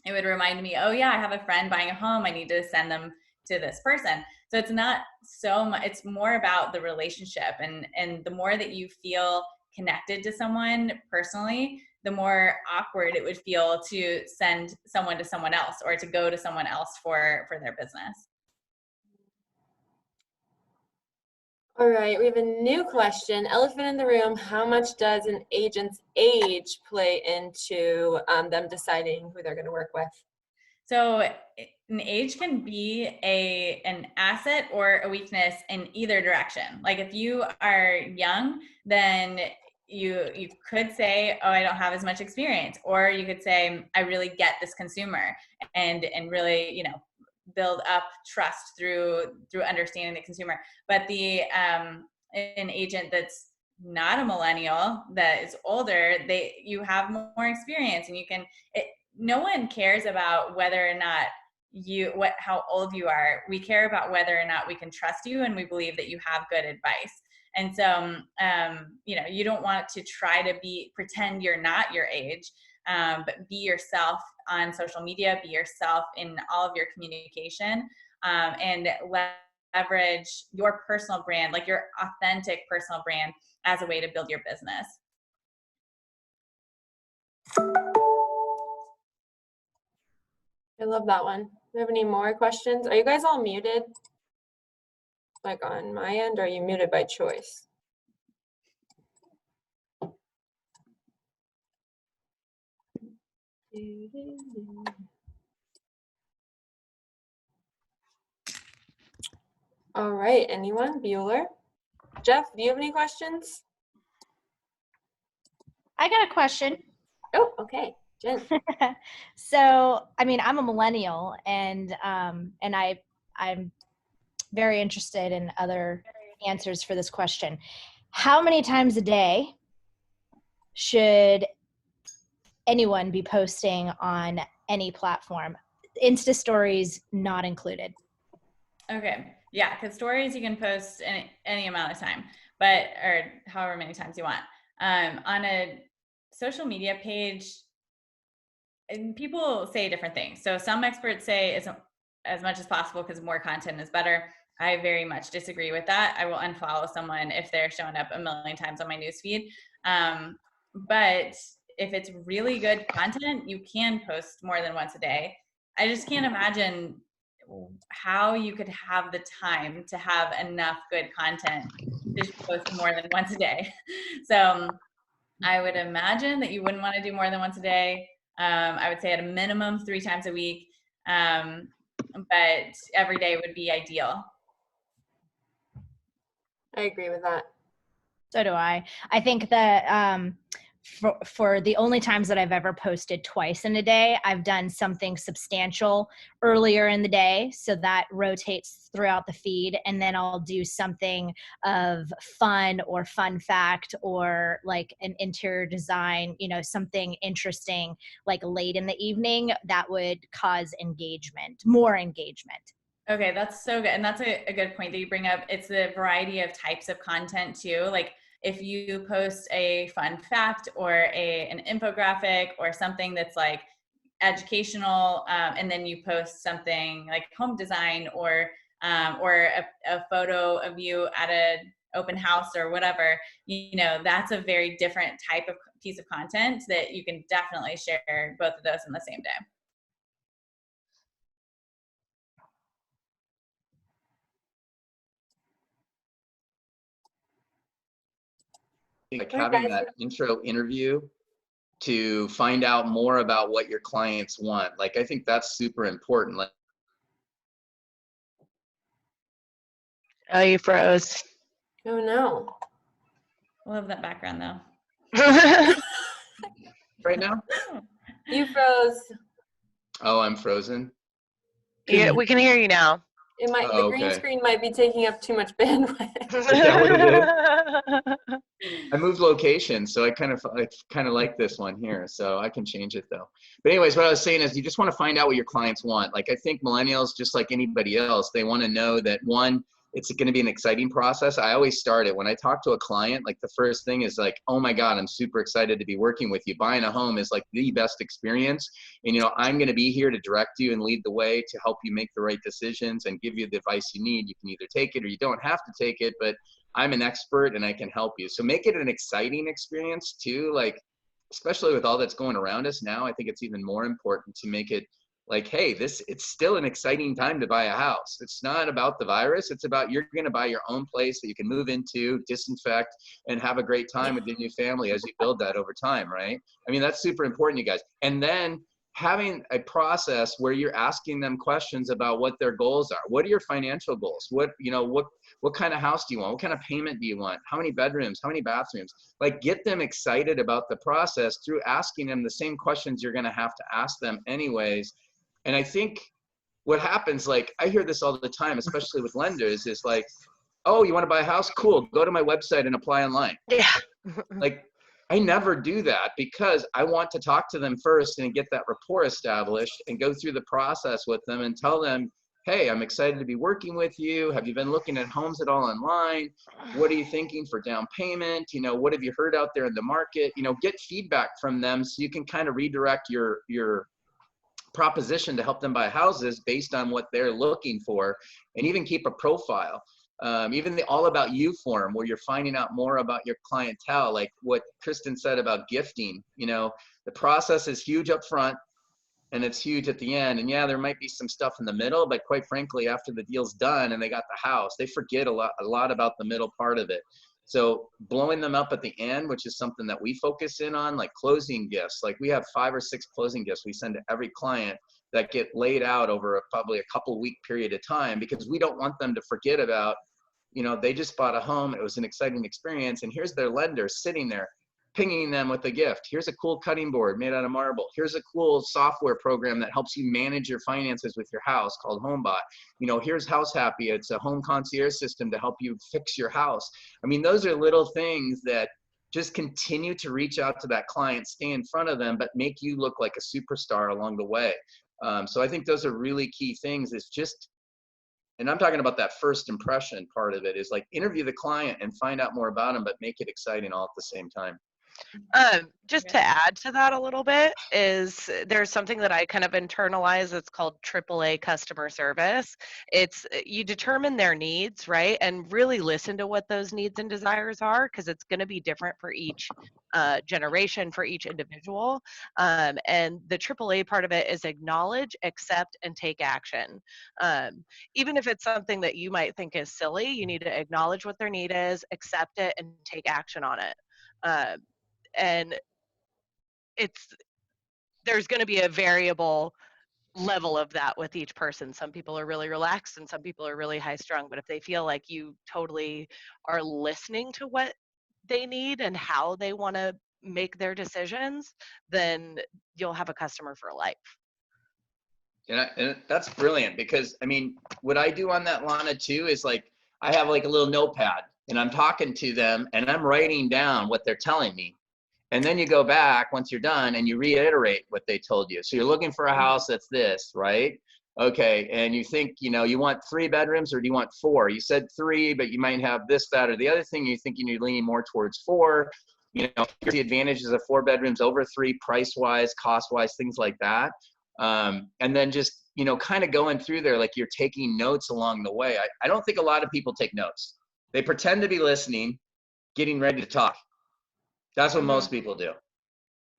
it would remind me, oh yeah, I have a friend buying a home, I need to send them to this person. So it's not so much, it's more about the relationship, and the more that you feel connected to someone personally, the more awkward it would feel to send someone to someone else, or to go to someone else for their business. All right, we have a new question. Elephant in the room. How much does an agent's age play into them deciding who they're going to work with? So an age can be an asset or a weakness in either direction. Like, if you are young, then you could say, oh, I don't have as much experience, or you could say, I really get this consumer, and really, build up trust through understanding the consumer. But an agent that's not a millennial, that is older, you have more experience, and no one cares about whether or not how old you are. We care about whether or not we can trust you, and we believe that you have good advice. And so, you don't want to try to pretend you're not your age, but be yourself on social media, be yourself in all of your communication, and leverage your personal brand, like your authentic personal brand, as a way to build your business. I love that one. Do you have any more questions? Are you guys all muted? Like on my end, or are you muted by choice? All right, anyone? Bueller? Jeff, do you have any questions? I got a question. Oh, okay. Jen. So, I'm a millennial, and I'm very interested in other answers for this question. How many times a day should anyone be posting on any platform? Insta stories not included. Okay. Yeah, because stories you can post any amount of time, or however many times you want. On a social media page, and people say different things. So some experts say as much as possible, because more content is better. I very much disagree with that. I will unfollow someone if they're showing up a million times on my newsfeed. But if it's really good content, you can post more than once a day. I just can't imagine how you could have the time to have enough good content to post more than once a day. So I would imagine that you wouldn't want to do more than once a day. I would say at a minimum 3 times a week, but every day would be ideal. I agree with that. So do I. I think that for the only times that I've ever posted twice in a day, I've done something substantial earlier in the day. So that rotates throughout the feed. And then I'll do something of fun or fun fact or like an interior design, you know, something interesting like late in the evening that would cause engagement, more engagement. Okay, that's so good. And that's a good point that you bring up. It's the variety of types of content too. Like if you post a fun fact or an infographic or something that's like educational, and then you post something like home design or a photo of you at an open house or whatever, you know, that's a very different type of piece of content that you can definitely share both of those in the same day. Like having that intro interview to find out more about what your clients want. Like, I think that's super important. Like, Oh, you froze. Oh no. Love that background though. right now? You froze. Oh, I'm frozen. Yeah, we can hear you now. It might, Oh, the green okay. screen might be taking up too much bandwidth. Is that what it is? I moved location, so I kind of like this one here, so I can change it though. But anyways, what I was saying is you just want to find out what your clients want. Like I think millennials, just like anybody else, they want to know that one, it's going to be an exciting process. I always start it when I talk to a client, like the first thing is like, oh my God, I'm super excited to be working with you. Buying a home is like the best experience. And, you know, I'm going to be here to direct you and lead the way to help you make the right decisions and give you the advice you need. You can either take it or you don't have to take it, but I'm an expert and I can help you. So make it an exciting experience too. Like, especially with all that's going around us now, I think it's even more important to make it like, hey, it's still an exciting time to buy a house. It's not about the virus. It's about you're going to buy your own place that you can move into, disinfect, and have a great time with your new family as you build that over time, right? I mean, that's super important, you guys. And then having a process where you're asking them questions about what their goals are. What are your financial goals? What kind of house do you want? What kind of payment do you want? How many bedrooms? How many bathrooms? Like, get them excited about the process through asking them the same questions you're going to have to ask them anyways. And I think what happens, like, I hear this all the time, especially with lenders, is like, oh, you want to buy a house? Cool. Go to my website and apply online. Yeah. Like, I never do that because I want to talk to them first and get that rapport established and go through the process with them and tell them, hey, I'm excited to be working with you. Have you been looking at homes at all online? What are you thinking for down payment? You know, what have you heard out there in the market? You know, get feedback from them so you can kind of redirect your proposition to help them buy houses based on what they're looking for, and even keep a profile. Even the all about you form where you're finding out more about your clientele, like what Kristin said about gifting. You know, the process is huge up front and it's huge at the end. And yeah, there might be some stuff in the middle, but quite frankly, after the deal's done and they got the house, they forget a lot about the middle part of it. So blowing them up at the end, which is something that we focus in on, like closing gifts. Like we have 5 or 6 closing gifts we send to every client that get laid out over probably a couple week period of time, because we don't want them to forget about, you know, they just bought a home. It was an exciting experience. And here's their lender sitting there pinging them with a gift. Here's a cool cutting board made out of marble. Here's a cool software program that helps you manage your finances with your house called Homebuy. You know, here's House Happy. It's a home concierge system to help you fix your house. I mean, those are little things that just continue to reach out to that client, stay in front of them, but make you look like a superstar along the way. So I think those are really key things. It's just, and I'm talking about that first impression part of it, is like interview the client and find out more about them, but make it exciting all at the same time. Just to add to that a little bit, is there's something that I kind of internalize that's called AAA customer service. It's you determine their needs, right? And really listen to what those needs and desires are, because it's going to be different for each generation, for each individual. And the AAA part of it is acknowledge, accept, and take action. Even if it's something that you might think is silly, you need to acknowledge what their need is, accept it, and take action on it. And there's going to be a variable level of that with each person. Some people are really relaxed and some people are really high strung, but if they feel like you totally are listening to what they need and how they want to make their decisions, then you'll have a customer for life. And that's brilliant, because I mean, what I do on that, Lana, too, is like, I have like a little notepad and I'm talking to them and I'm writing down what they're telling me. And then you go back once you're done and you reiterate what they told you. So you're looking for a house that's this, right? Okay. And you think, you know, you want 3 bedrooms or do you want 4? You said 3, but you might have this, that, or the other thing. You think you're leaning more towards 4. You know, here's the advantages of 4 bedrooms over 3, price-wise, cost-wise, things like that. And then just, you know, kind of going through there like you're taking notes along the way. I don't think a lot of people take notes. They pretend to be listening, getting ready to talk. That's what most people do.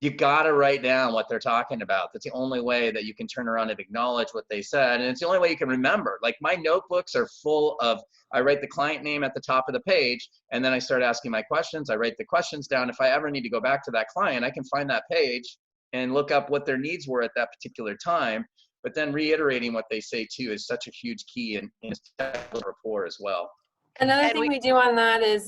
You got to write down what they're talking about. That's the only way that you can turn around and acknowledge what they said. And it's the only way you can remember. Like, my notebooks are full of, I write the client name at the top of the page, and then I start asking my questions. I write the questions down. If I ever need to go back to that client, I can find that page and look up what their needs were at that particular time. But then reiterating what they say too is such a huge key in rapport as well. Another thing we do on that is,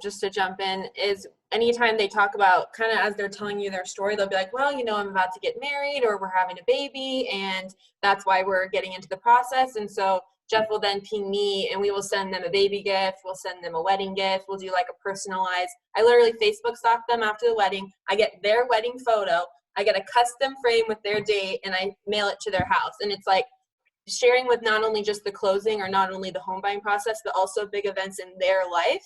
just to jump in, is anytime they talk about, kind of as they're telling you their story, they'll be like, well, you know, I'm about to get married, or we're having a baby, and that's why we're getting into the process. And so Jeff will then ping me, and we will send them a baby gift. We'll send them a wedding gift. We'll do like a personalized, I literally Facebook stalk them after the wedding. I get their wedding photo. I get a custom frame with their date, and I mail it to their house. And it's like sharing with not only just the closing or not only the home buying process, but also big events in their life.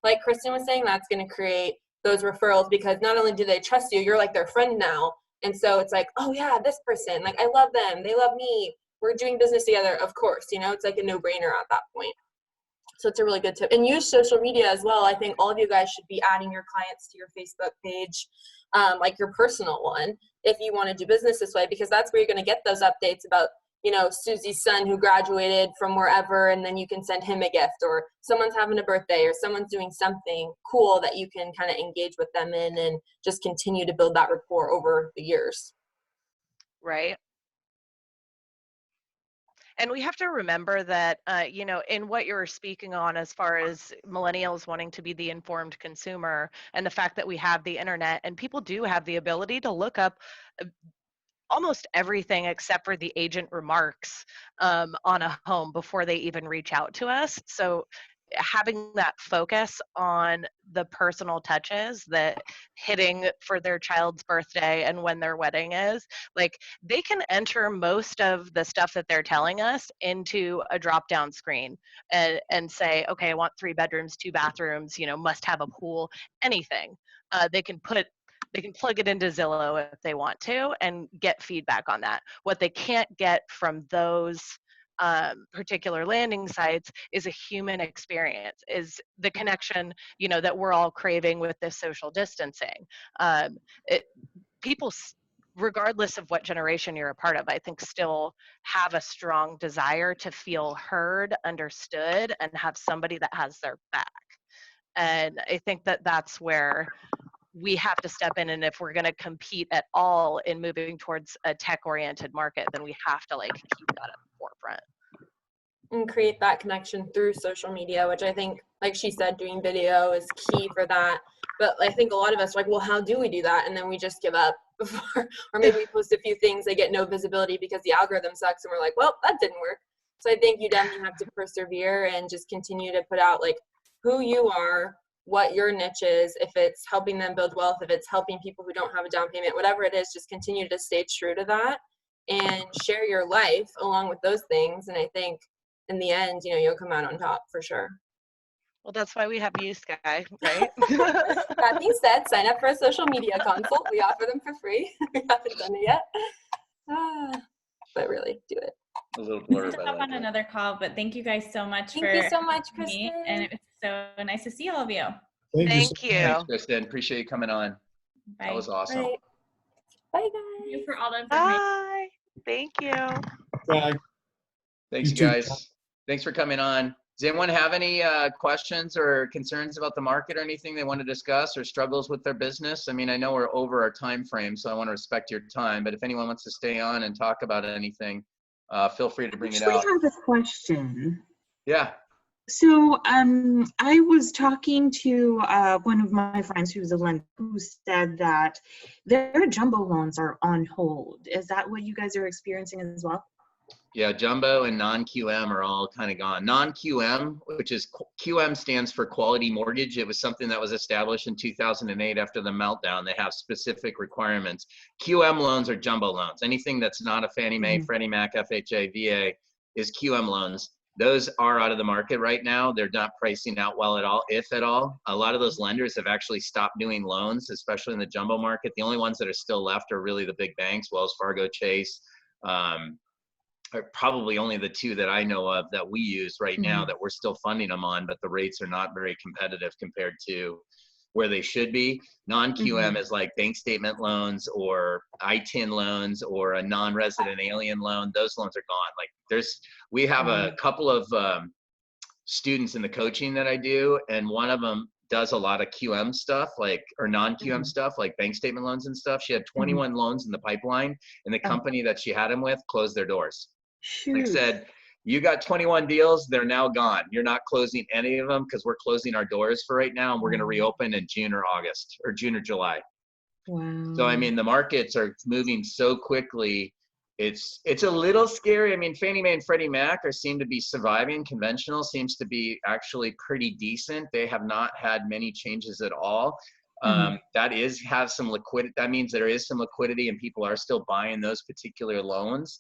Like Kristin was saying, that's going to create those referrals, because not only do they trust you, you're like their friend now. And so it's like, oh yeah, this person, like, I love them, they love me, we're doing business together, of course, you know, it's like a no-brainer at that point. So it's a really good tip. And use social media as well. I think all of you guys should be adding your clients to your Facebook page, like your personal one, if you want to do business this way, because that's where you're going to get those updates about, you know, Susie's son who graduated from wherever, and then you can send him a gift, or someone's having a birthday, or someone's doing something cool that you can kind of engage with them in, and just continue to build that rapport over the years. Right. And we have to remember that, you know, in what you're speaking on as far as millennials wanting to be the informed consumer, and the fact that we have the internet and people do have the ability to look up almost everything except for the agent remarks on a home before they even reach out to us. So having that focus on the personal touches, that hitting for their child's birthday and when their wedding is, like, they can enter most of the stuff that they're telling us into a drop down screen and say, okay, I want 3 bedrooms, 2 bathrooms, you know, must have a pool, anything. They can plug it into Zillow if they want to and get feedback on that. What they can't get from those particular landing sites is a human experience, is the connection, you know, that we're all craving with this social distancing. People, regardless of what generation you're a part of, I think still have a strong desire to feel heard, understood, and have somebody that has their back. And I think that that's where we have to step in, and if we're going to compete at all in moving towards a tech-oriented market, then we have to like keep that at the forefront and create that connection through social media, which I think, like she said, doing video is key for that. But I think a lot of us are like, well, how do we do that? And then we just give up before, or maybe we post a few things, they get no visibility because the algorithm sucks, and we're like, well, that didn't work. So I think you definitely have to persevere and just continue to put out like who you are, what your niche is, if it's helping them build wealth, if it's helping people who don't have a down payment, whatever it is, just continue to stay true to that and share your life along with those things. And I think in the end, you know, you'll come out on top for sure. Well, that's why we have you, Sky, right? That being said, sign up for a social media consult. We offer them for free. We haven't done it yet. But really, do it. A little blurb. I like on another call, but thank you guys so much Thank you so much, Kristin. And it was so nice to see all of you. Thank you. Thanks, Kristin. Appreciate you coming on. Bye. That was awesome. Bye, bye guys. Thank you for all the information. Bye. Thank you. Bye. Thanks, you guys. Thanks for coming on. Does anyone have any questions or concerns about the market or anything they want to discuss, or struggles with their business? I mean, I know we're over our time frame, so I want to respect your time, but if anyone wants to stay on and talk about anything, feel free to bring it out. I have a question. Yeah. So I was talking to one of my friends who's a lender who said that their jumbo loans are on hold. Is that what you guys are experiencing as well? Yeah, jumbo and non-QM are all kind of gone. Non-QM, which is QM stands for quality mortgage. It was something that was established in 2008 after the meltdown. They have specific requirements. QM loans are jumbo loans. Anything that's not a Fannie Mae, Freddie Mac, FHA, VA is QM loans. Those are out of the market right now. They're not pricing out well at all, if at all. A lot of those lenders have actually stopped doing loans, especially in the jumbo market. The only ones that are still left are really the big banks, Wells Fargo, Chase, are probably only the two that I know of that we use right now that we're still funding them on, but the rates are not very competitive compared to where they should be. Non-QM is like bank statement loans or ITIN loans or a non-resident alien loan. Those loans are gone. Like we have a couple of students in the coaching that I do, and one of them does a lot of QM stuff, or non-QM stuff, like bank statement loans and stuff. She had 21 loans in the pipeline, and the company that she had them with closed their doors. Like said, you got 21 deals, they're now gone. You're not closing any of them because we're closing our doors for right now, and we're going to reopen in June or August or June or July. Wow. So, I mean, the markets are moving so quickly. It's a little scary. I mean, Fannie Mae and Freddie Mac seem to be surviving. Conventional seems to be actually pretty decent. They have not had many changes at all. That has some liquidity. That means there is some liquidity and people are still buying those particular loans.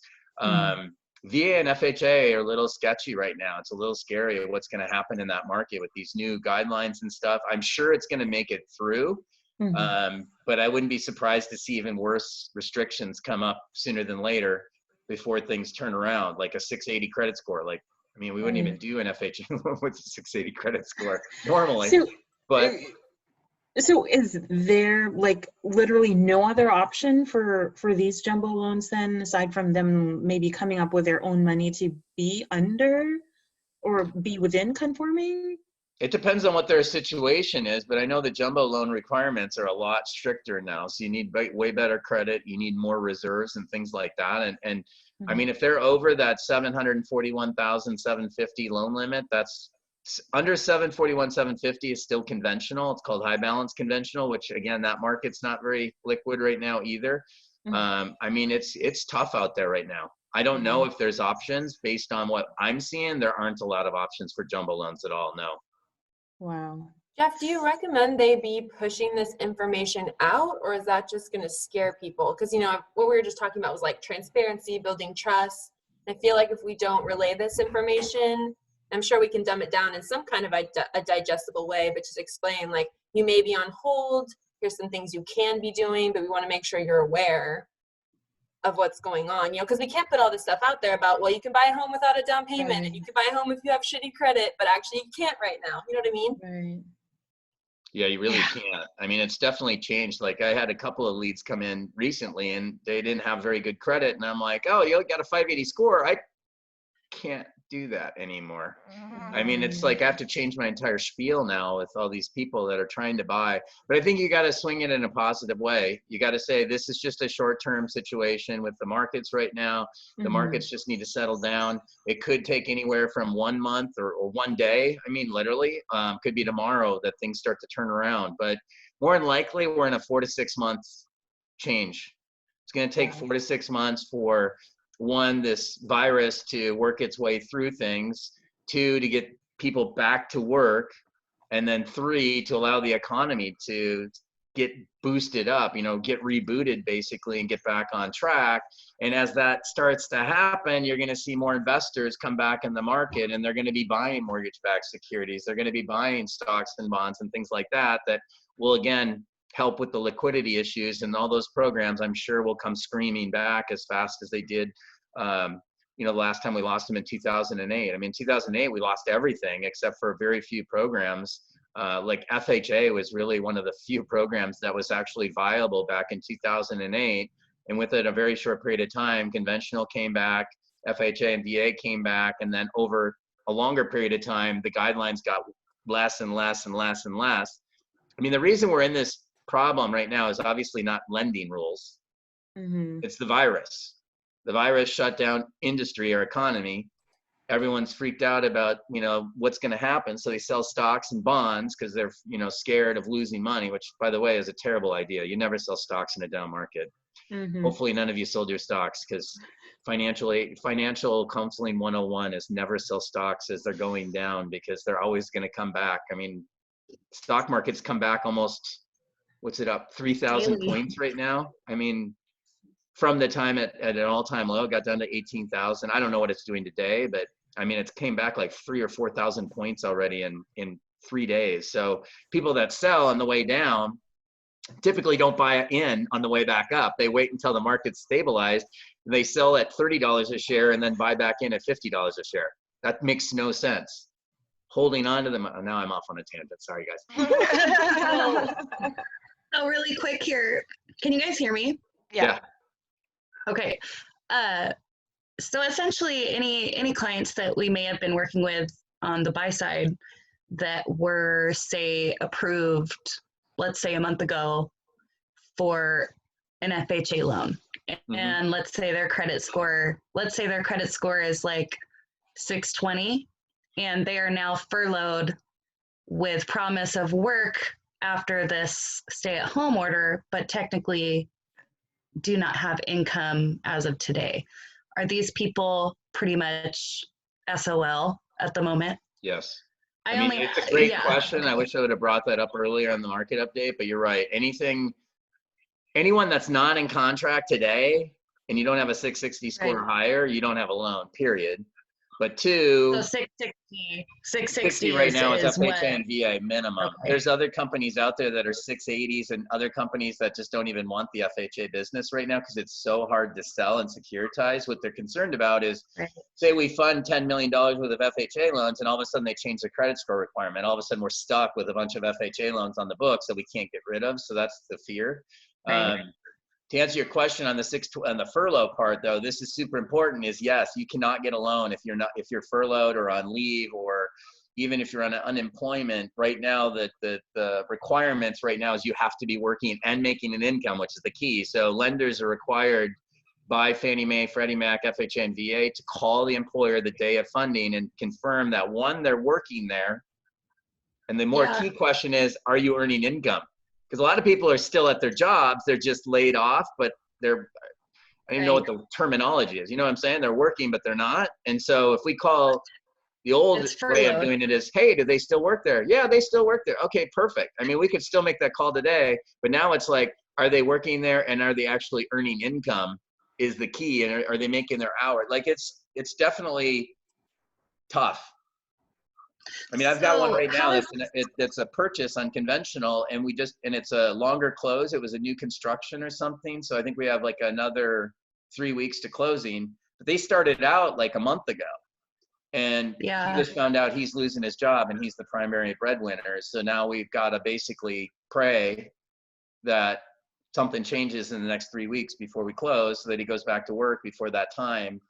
VA and FHA are a little sketchy right now. It's a little scary what's going to happen in that market with these new guidelines and stuff. I'm sure it's going to make it through, but I wouldn't be surprised to see even worse restrictions come up sooner than later before things turn around, like a 680 credit score. Like, I mean, we wouldn't even do an FHA loan with a 680 credit score normally, So is there like literally no other option for these jumbo loans then, aside from them maybe coming up with their own money to be under or be within conforming? It depends on what their situation is, but I know the jumbo loan requirements are a lot stricter now. So you need way better credit, you need more reserves and things like that. And I mean, if they're over that 741,750 loan limit, that's under 741,750 is still conventional. It's called high balance conventional, which again, that market's not very liquid right now either. I mean, it's tough out there right now. I don't know if there's options. Based on what I'm seeing, there aren't a lot of options for jumbo loans at all, no. Wow. Jeff, do you recommend they be pushing this information out, or is that just going to scare people? Because, you know, what we were just talking about was like transparency, building trust. I feel like if we don't relay this information, I'm sure we can dumb it down in some kind of a digestible way, but just explain, like, you may be on hold, here's some things you can be doing, but we want to make sure you're aware of what's going on, you know, because we can't put all this stuff out there about, well, you can buy a home without a down payment, and you can buy a home if you have shitty credit, but actually you can't right now. You know what I mean? Right. Yeah, you really can't. I mean, it's definitely changed. Like, I had a couple of leads come in recently, and they didn't have very good credit, and I'm like, oh, you got a 580 score. I can't do that anymore. I mean, it's like I have to change my entire spiel now with all these people that are trying to buy. But I think you got to swing it in a positive way. You got to say, this is just a short-term situation with the markets right now. The markets just need to settle down. It could take anywhere from 1 month or 1 day. I mean, literally, could be tomorrow that things start to turn around. But more than likely, we're in a 4 to 6 month change. It's going to take 4 to 6 months for one, this virus to work its way through things, 2, to get people back to work, and then 3, to allow the economy to get boosted up, you know, get rebooted basically and get back on track. And as that starts to happen, you're going to see more investors come back in the market, and they're going to be buying mortgage-backed securities. They're going to be buying stocks and bonds and things like that, that will again help with the liquidity issues, and all those programs I'm sure will come screaming back as fast as they did, you know, the last time we lost them in 2008. I mean, 2008, we lost everything except for very few programs. Like FHA was really one of the few programs that was actually viable back in 2008. And within a very short period of time, conventional came back, FHA and VA came back, and then over a longer period of time, the guidelines got less and less and less and less. I mean, the reason we're in this problem right now is obviously not lending rules. It's the virus. The virus shut down industry or economy, everyone's freaked out about, what's going to happen. So they sell stocks and bonds because they're, scared of losing money, which, by the way, is a terrible idea. You never sell stocks in a down market. Hopefully none of you sold your stocks, because financial counseling 101 is never sell stocks as they're going down, because they're always going to come back. I mean, stock markets come back almost, what's it up, 3,000 points right now? I mean, from the time at an all-time low, it got down to 18,000. I don't know what it's doing today, but I mean, it's came back like 3,000 or 4,000 points already in 3 days. So people that sell on the way down typically don't buy in on the way back up. They wait until the market's stabilized. They sell at $30 a share and then buy back in at $50 a share. That makes no sense. Holding on to them. Now I'm off on a tangent. Sorry, guys. So really quick here. Can you guys hear me? Yeah. Okay. So essentially any clients that we may have been working with on the buy side that were, say, approved, let's say a month ago, for an FHA loan. And let's say their credit score is like 620, and they are now furloughed with promise of work after this stay-at-home order, but technically do not have income as of today. Are these people pretty much SOL at the moment? Yes. I mean, it's a great question. I wish I would have brought that up earlier on the market update, but you're right. Anyone that's not in contract today and you don't have a 660 score or higher, you don't have a loan, period. But two, so 660 right now is FHA what? and VA minimum. Okay. There's other companies out there that are 680s and other companies that just don't even want the FHA business right now because it's so hard to sell and securitize. What they're concerned about is, say we fund $10 million worth of FHA loans and all of a sudden they change the credit score requirement. All of a sudden we're stuck with a bunch of FHA loans on the books that we can't get rid of. So that's the fear. Right. To answer your question on the furlough part, though, this is super important. Is yes, you cannot get a loan if you're furloughed or on leave, or even if you're on unemployment. Right now, the requirements right now is you have to be working and making an income, which is the key. So lenders are required by Fannie Mae, Freddie Mac, FHA, and VA to call the employer the day of funding and confirm that, one, they're working there, and the more key question is, are you earning income? Because a lot of people are still at their jobs, they're just laid off, but I don't even know what the terminology is. You know what I'm saying? They're working, but they're not. And so if we call, the old way of doing it is, hey, do they still work there? Yeah, they still work there. Okay, perfect. I mean, we could still make that call today, but now it's like, are they working there and are they actually earning income is the key, and are they making their hour? Like it's definitely tough. I mean, I've got one right now that's a purchase unconventional, and it's a longer close. It was a new construction or something. So I think we have like another 3 weeks to closing, but they started out like a month ago, and he just found out he's losing his job and he's the primary breadwinner. So now we've got to basically pray that something changes in the next 3 weeks before we close so that he goes back to work before that time,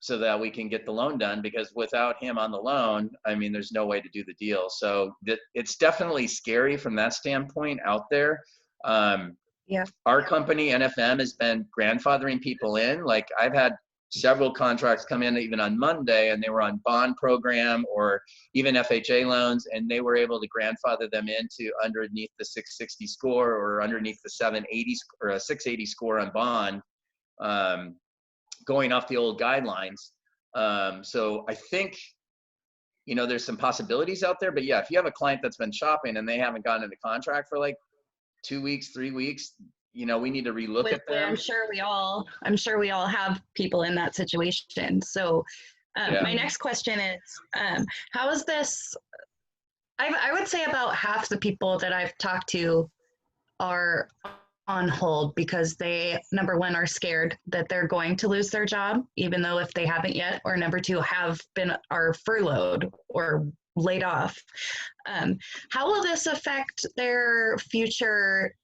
so that we can get the loan done, because without him on the loan, I mean, there's no way to do the deal. So it's definitely scary from that standpoint out there. Our company, NFM, has been grandfathering people in. Like I've had several contracts come in even on Monday, and they were on bond program or even FHA loans, and they were able to grandfather them into underneath the 660 score or underneath the 780 or a 680 score on bond. Going off the old guidelines. So I think, there's some possibilities out there, but yeah, if you have a client that's been shopping and they haven't gotten into contract for like 2 weeks, 3 weeks, we need to relook at them. I'm sure we all have people in that situation. So my next question is, how is this, I would say about half the people that I've talked to are on hold because they, number one, are scared that they're going to lose their job, even though if they haven't yet, or number two, are furloughed or laid off. How will this affect their future,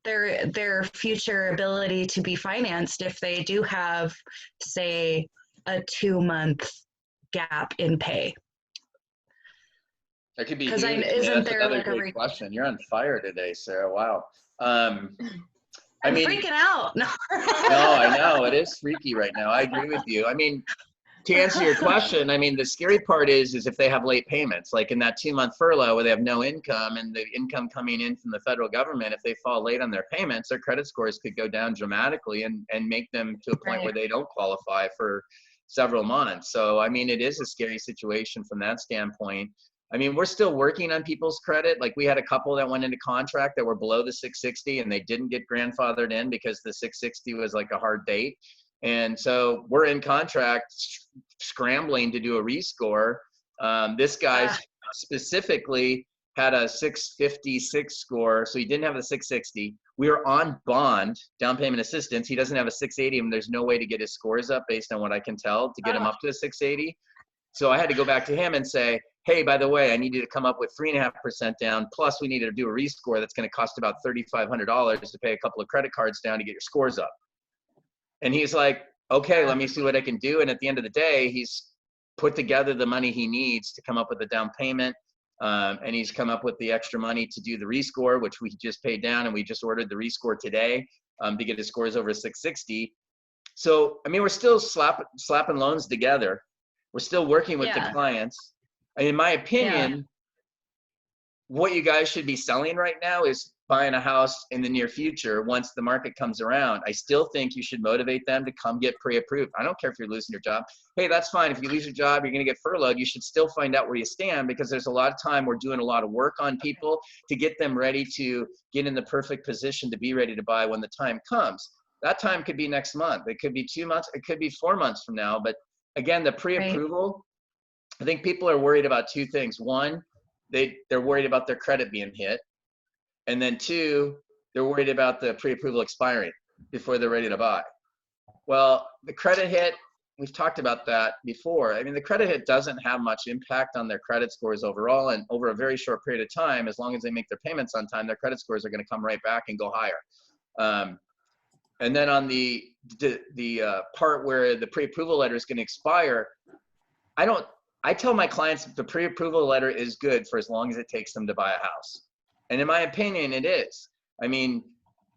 their future ability to be financed if they do have, say, a 2-month gap in pay? That could be huge. That's another great question. You're on fire today, Sarah. Wow. I'm freaking out. No. No, I know it is freaky right now. I agree with you. I mean, to answer your question, I mean, the scary part is if they have late payments, like in that 2-month furlough where they have no income and the income coming in from the federal government, if they fall late on their payments, their credit scores could go down dramatically and make them to a point where they don't qualify for several months. So, I mean, it is a scary situation from that standpoint. I mean, we're still working on people's credit. Like we had a couple that went into contract that were below the 660 and they didn't get grandfathered in because the 660 was like a hard date. And so we're in contract scrambling to do a rescore. This guy specifically had a 656 score, so he didn't have a 660. We were on bond, down payment assistance. He doesn't have a 680, and there's no way to get his scores up based on what I can tell to get him up to a 680. So I had to go back to him and say, hey, by the way, I need you to come up with 3.5% down, plus we need to do a rescore that's going to cost about $3,500 to pay a couple of credit cards down to get your scores up. And he's like, okay, let me see what I can do. And at the end of the day, he's put together the money he needs to come up with a down payment. And he's come up with the extra money to do the rescore, which we just paid down. And we just ordered the rescore today to get his scores over 660. So, I mean, we're still slapping loans together. We're still working with the clients. And in my opinion, what you guys should be selling right now is buying a house in the near future once the market comes around. I still think you should motivate them to come get pre-approved. I don't care if you're losing your job. Hey, that's fine. If you lose your job, you're going to get furloughed. You should still find out where you stand, because there's a lot of time we're doing a lot of work on people to get them ready to get in the perfect position to be ready to buy when the time comes. That time could be next month. It could be 2 months. It could be 4 months from now. But again, the pre-approval, I think people are worried about two things. One, they're worried about their credit being hit. And then two, they're worried about the pre-approval expiring before they're ready to buy. Well, the credit hit, we've talked about that before. I mean, the credit hit doesn't have much impact on their credit scores overall. And over a very short period of time, as long as they make their payments on time, their credit scores are going to come right back and go higher. And then on the part where the pre-approval letter is going to expire, I tell my clients the pre-approval letter is good for as long as it takes them to buy a house. And in my opinion, it is. I mean,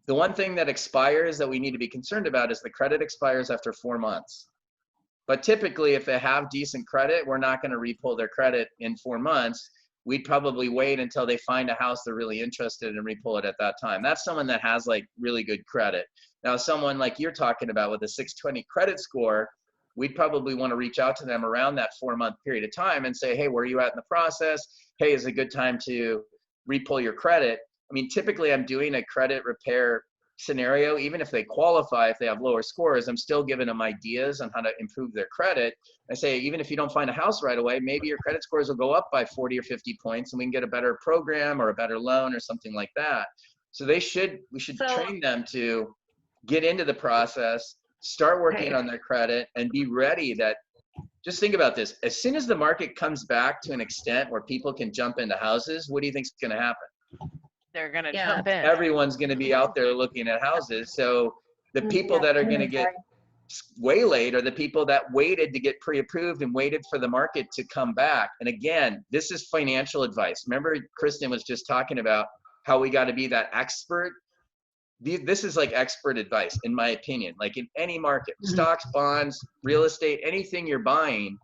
the one thing that expires that we need to be concerned about is the credit expires after 4 months. But typically, if they have decent credit, we're not going to repull their credit in 4 months. We'd probably wait until they find a house they're really interested in and repull it at that time. That's someone that has like really good credit. Now, someone like you're talking about with a 620 credit score, we'd probably want to reach out to them around that 4-month period of time and say, hey, where are you at in the process? Hey, is it a good time to repull your credit? I mean, typically I'm doing a credit repair scenario. Even if they qualify, if they have lower scores, I'm still giving them ideas on how to improve their credit. I say, even if you don't find a house right away, maybe your credit scores will go up by 40 or 50 points and we can get a better program or a better loan or something like that. So we should train them to get into the process, start working on their credit, and be ready that, just think about this. As soon as the market comes back to an extent where people can jump into houses, what do you think is going to happen? They're going to jump in. Everyone's going to be out there looking at houses. So the people that are going to get waylaid are the people that waited to get pre-approved and waited for the market to come back. And again, this is financial advice. Remember, Kristin was just talking about how we got to be that expert. This is like expert advice, in my opinion. Like in any market, stocks, bonds, real estate, anything you're buying,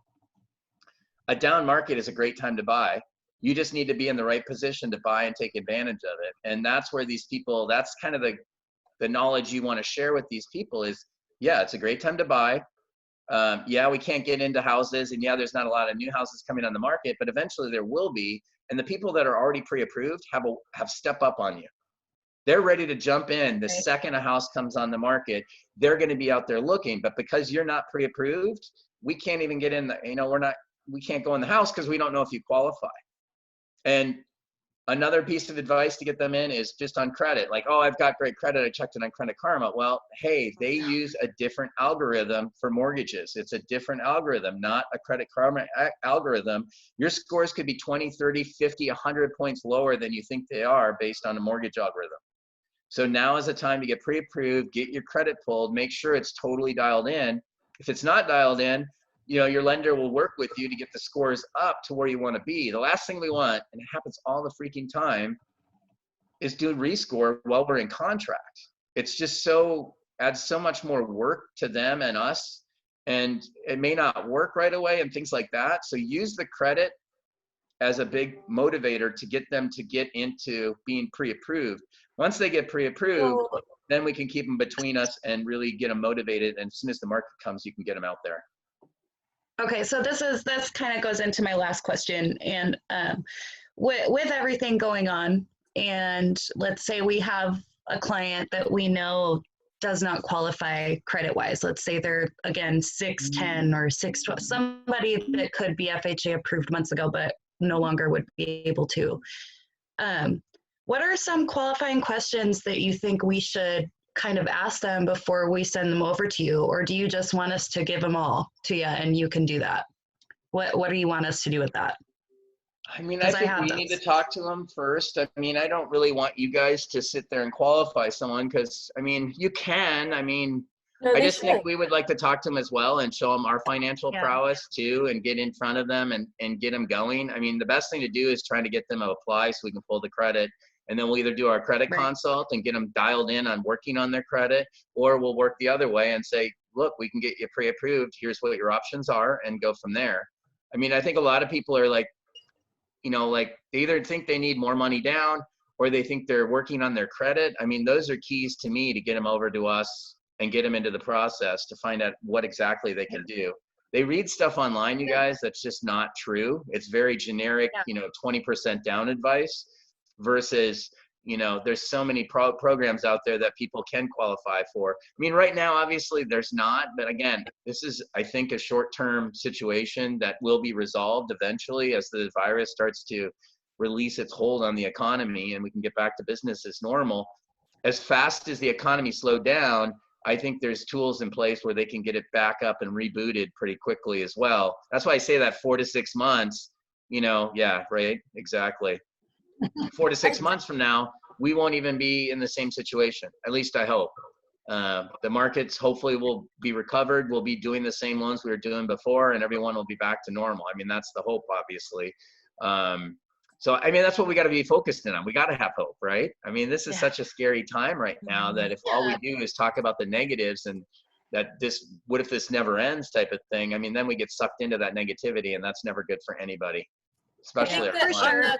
a down market is a great time to buy. You just need to be in the right position to buy and take advantage of it. And that's where these people, that's kind of the knowledge you want to share with these people is, yeah, it's a great time to buy. Yeah, we can't get into houses, and yeah, there's not a lot of new houses coming on the market, but eventually there will be. And the people that are already pre-approved have step up on you. They're ready to jump in the second a house comes on the market. They're going to be out there looking, but because you're not pre-approved, we can't even get in. We can't go in the house because we don't know if you qualify. And another piece of advice to get them in is just on credit. Like, oh, I've got great credit. I checked it on Credit Karma. Well, hey, they use a different algorithm for mortgages. It's a different algorithm, not a Credit Karma algorithm. Your scores could be 20, 30, 50, 100 points lower than you think they are based on a mortgage algorithm. So now is the time to get pre-approved, get your credit pulled, make sure it's totally dialed in. If it's not dialed in, your lender will work with you to get the scores up to where you want to be. The last thing we want, and it happens all the freaking time, is do rescore while we're in contract. It's just adds so much more work to them and us and it may not work right away and things like that. So use the credit as a big motivator to get them to get into being pre-approved. Once they get pre-approved, then we can keep them between us and really get them motivated. And as soon as the market comes, you can get them out there. Okay, so this kind of goes into my last question. And with everything going on, and let's say we have a client that we know does not qualify credit-wise. Let's say they're, again, 610 or 612, somebody that could be FHA approved months ago, but no longer would be able to. What are some qualifying questions that you think we should kind of ask them before we send them over to you? Or do you just want us to give them all to you and you can do that? What do you want us to do with that? I mean, I think we need to talk to them first. I mean, I don't really want you guys to sit there and qualify someone because, I mean, you can. I mean, I just think we would like to talk to them as well and show them our financial prowess too and get in front of them and get them going. I mean, the best thing to do is trying to get them to apply so we can pull the credit. And then we'll either do our credit consult and get them dialed in on working on their credit, or we'll work the other way and say, look, we can get you pre-approved. Here's what your options are and go from there. I mean, I think a lot of people are like, you know, like they either think they need more money down or they think they're working on their credit. I mean, those are keys to me to get them over to us and get them into the process to find out what exactly they can do. They read stuff online, you guys, that's just not true. It's very generic, you know, 20% down advice versus, you know, there's so many programs out there that people can qualify for. I mean, right now, obviously there's not, but again, this is, I think, a short-term situation that will be resolved eventually as the virus starts to release its hold on the economy and we can get back to business as normal. As fast as the economy slowed down, I think there's tools in place where they can get it back up and rebooted pretty quickly as well. That's why I say that 4 to 6 months, you know, yeah, right, exactly. 4 to 6 months from now, we won't even be in the same situation. At least I hope. The markets hopefully will be recovered. We'll be doing the same loans we were doing before and everyone will be back to normal. I mean, that's the hope, obviously. So, I mean, that's what we got to be focused in on. We got to have hope, right? I mean, this is such a scary time right now that if all we do is talk about the negatives and that this, what if this never ends type of thing, I mean, then we get sucked into that negativity and that's never good for anybody, especially our clients.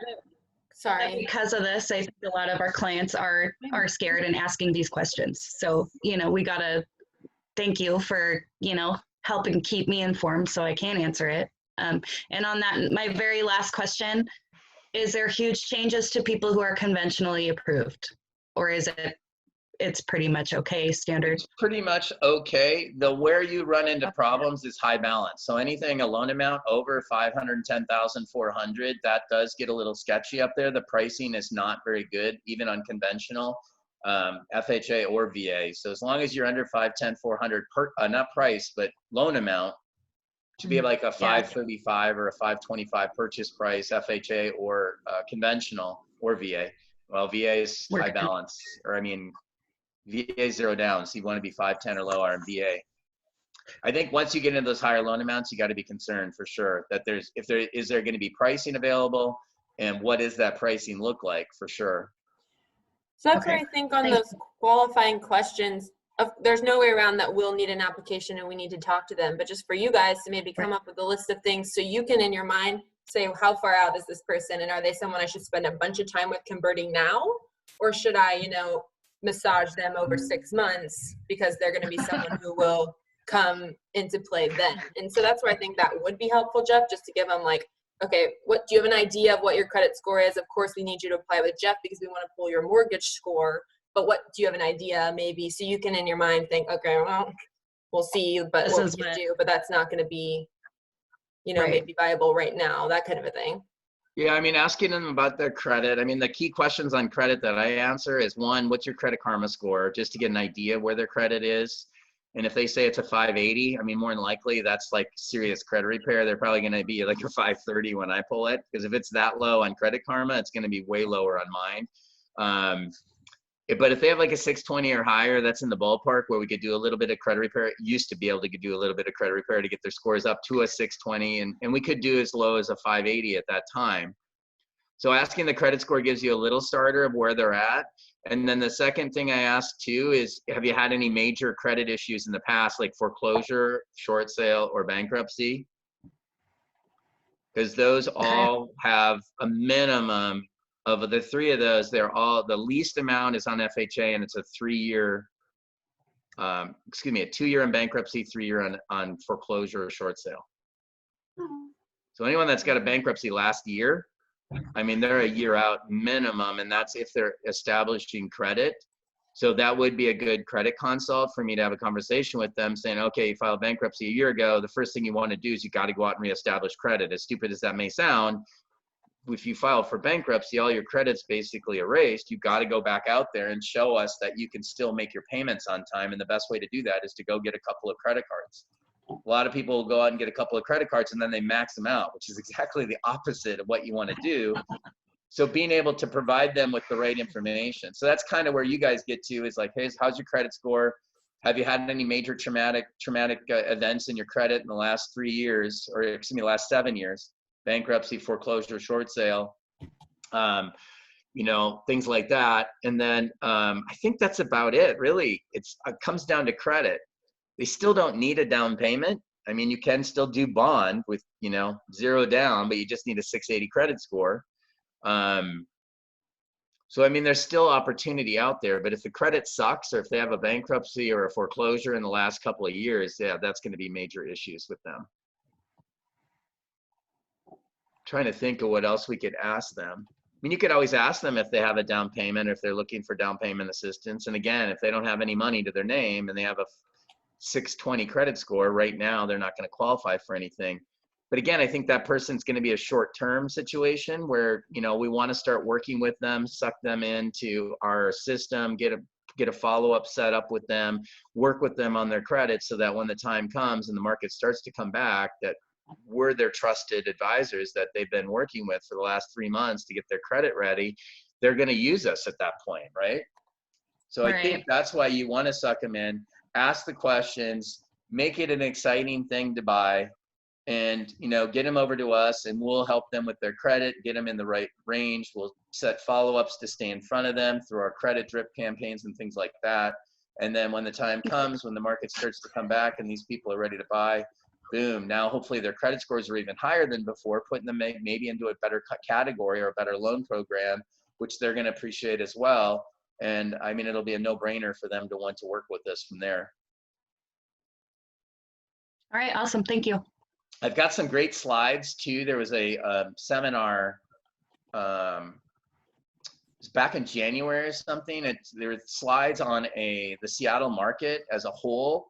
Sorry. Because of this, I think a lot of our clients are scared and asking these questions. So, you know, we got to thank you for, you know, helping keep me informed so I can answer it. And on that, my very last question, is there huge changes to people who are conventionally approved? Or is it's pretty much okay, standard? It's pretty much okay. Where you run into problems is high balance. So anything, a loan amount over $510,400, that does get a little sketchy up there. The pricing is not very good, even on conventional FHA or VA. So as long as you're under $510,400 not price, but loan amount, to be like a 535 or a 525 purchase price, FHA or conventional or VA. Well, VA is high balance, or I mean, VA zero down, so you want to be 510 or lower in VA. I think once you get into those higher loan amounts, you got to be concerned for sure that is there going to be pricing available, and what does that pricing look like for sure. So that's where I think on those qualifying questions, there's no way around that we'll need an application and we need to talk to them, but just for you guys to maybe come up with a list of things so you can in your mind say how far out is this person and are they someone I should spend a bunch of time with converting now, or should I, you know, massage them over 6 months because they're going to be someone who will come into play then. And so that's where I think that would be helpful, Jeff, just to give them like, okay, what do you have an idea of what your credit score is? Of course, we need you to apply with Jeff because we want to pull your mortgage score. But what do you have an idea maybe so you can in your mind think, okay, well, we'll see, but what we can do, but that's not going to be, you know, maybe viable right now, that kind of a thing. Yeah, I mean, asking them about their credit. I mean, the key questions on credit that I answer is one, what's your credit karma score? Just to get an idea of where their credit is. And if they say it's a 580, I mean, more than likely that's like serious credit repair. They're probably going to be like a 530 when I pull it. Because if it's that low on Credit Karma, it's going to be way lower on mine. But if they have like a 620 or higher, that's in the ballpark where we could do a little bit of credit repair. It used to be able to do a little bit of credit repair to get their scores up to a 620. And we could do as low as a 580 at that time. So asking the credit score gives you a little starter of where they're at. And then the second thing I ask too is, have you had any major credit issues in the past, like foreclosure, short sale, or bankruptcy? Because those all have a minimum of the three of those. They're all, the least amount is on FHA, and it's a 3-year, a 2-year in bankruptcy, 3-year on foreclosure or short sale. So anyone that's got a bankruptcy last year, I mean, they're a year out minimum, and that's if they're establishing credit. So that would be a good credit consult for me to have a conversation with them saying, okay, you filed bankruptcy a year ago. The first thing you want to do is you got to go out and reestablish credit. As stupid as that may sound, if you file for bankruptcy, all your credit's basically erased. You got to go back out there and show us that you can still make your payments on time. And the best way to do that is to go get a couple of credit cards. A lot of people will go out and get a couple of credit cards and then they max them out, which is exactly the opposite of what you want to do. So being able to provide them with the right information. So that's kind of where you guys get to, is like, hey, how's your credit score? Have you had any major traumatic events in your credit in the last 3 years, or excuse me, last 7 years? Bankruptcy, foreclosure, short sale, you know, things like that. And then I think that's about it, really. It comes down to credit. They still don't need a down payment. I mean, you can still do bond with, you know, 0 down, but you just need a 680 credit score. So, I mean, there's still opportunity out there, but if the credit sucks, or if they have a bankruptcy or a foreclosure in the last couple of years, yeah, that's going to be major issues with them. Trying to think of what else we could ask them. I mean, you could always ask them if they have a down payment, or if they're looking for down payment assistance. And again, if they don't have any money to their name and they have a 620 credit score right now, they're not going to qualify for anything. But again, I think that person's going to be a short-term situation where, you know, we want to start working with them, suck them into our system, get a follow-up set up with them, work with them on their credit, so that when the time comes and the market starts to come back, that we're their trusted advisors that they've been working with for the last 3 months to get their credit ready. They're going to use us at that point, right? So I think that's why you want to suck them in, ask the questions, make it an exciting thing to buy, and, you know, get them over to us and we'll help them with their credit, get them in the right range. We'll set follow-ups to stay in front of them through our credit drip campaigns and things like that. And then when the time comes, when the market starts to come back and these people are ready to buy, boom, now hopefully their credit scores are even higher than before, putting them maybe into a better category or a better loan program, which they're going to appreciate as well. And I mean, it'll be a no-brainer for them to want to work with us from there. All right, awesome, thank you. I've got some great slides too. There was a seminar, it was back in January or something. There were slides on the Seattle market as a whole,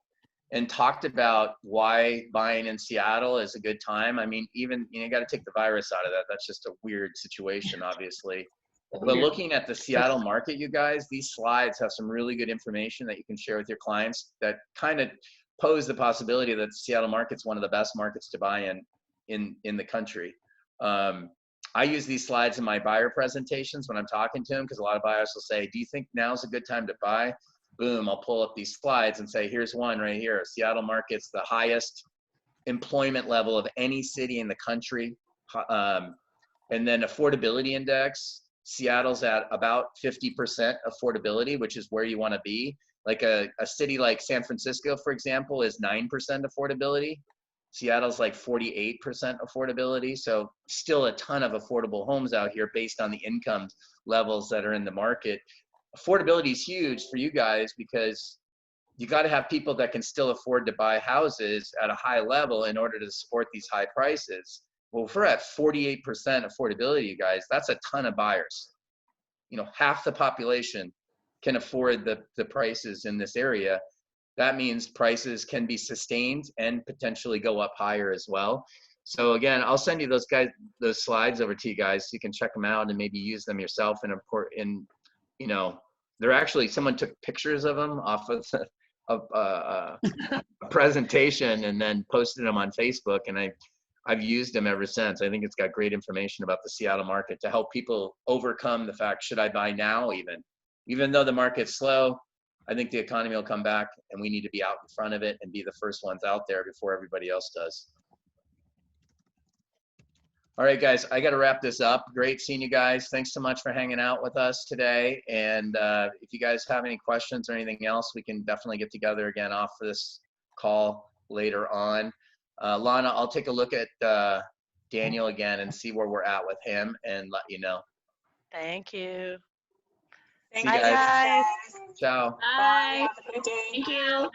and talked about why buying in Seattle is a good time. I mean, even, you know, you got to take the virus out of that. That's just a weird situation, obviously. But looking at the Seattle market, you guys, these slides have some really good information that you can share with your clients that kind of pose the possibility that the Seattle market's one of the best markets to buy in the country. I use these slides in my buyer presentations when I'm talking to them, because a lot of buyers will say, do you think now's a good time to buy? Boom, I'll pull up these slides and say, here's one right here. Seattle market's the highest employment level of any city in the country. And then affordability index, Seattle's at about 50% affordability, which is where you want to be. Like a city like San Francisco, for example, is 9% affordability. Seattle's like 48% affordability. So still a ton of affordable homes out here based on the income levels that are in the market. Affordability is huge for you guys because you got to have people that can still afford to buy houses at a high level in order to support these high prices. Well, if we're at 48% affordability, you guys, that's a ton of buyers. You know, half the population can afford the prices in this area. That means prices can be sustained and potentially go up higher as well. So again, I'll send you those slides over to you guys so you can check them out and maybe use them yourself in you know, they're actually, someone took pictures of them off of a presentation and then posted them on Facebook, and I've used them ever since. I think it's got great information about the Seattle market to help people overcome the fact, should I buy now? Even though the market's slow, I think the economy will come back and we need to be out in front of it and be the first ones out there before everybody else does. All right, guys, I got to wrap this up. Great seeing you guys. Thanks so much for hanging out with us today. And if you guys have any questions or anything else, we can definitely get together again off of this call later on. Lana, I'll take a look at Daniel again and see where we're at with him and let you know. Thank you. See you Bye, guys. guys. Ciao. Bye. Have a good day. Thank you.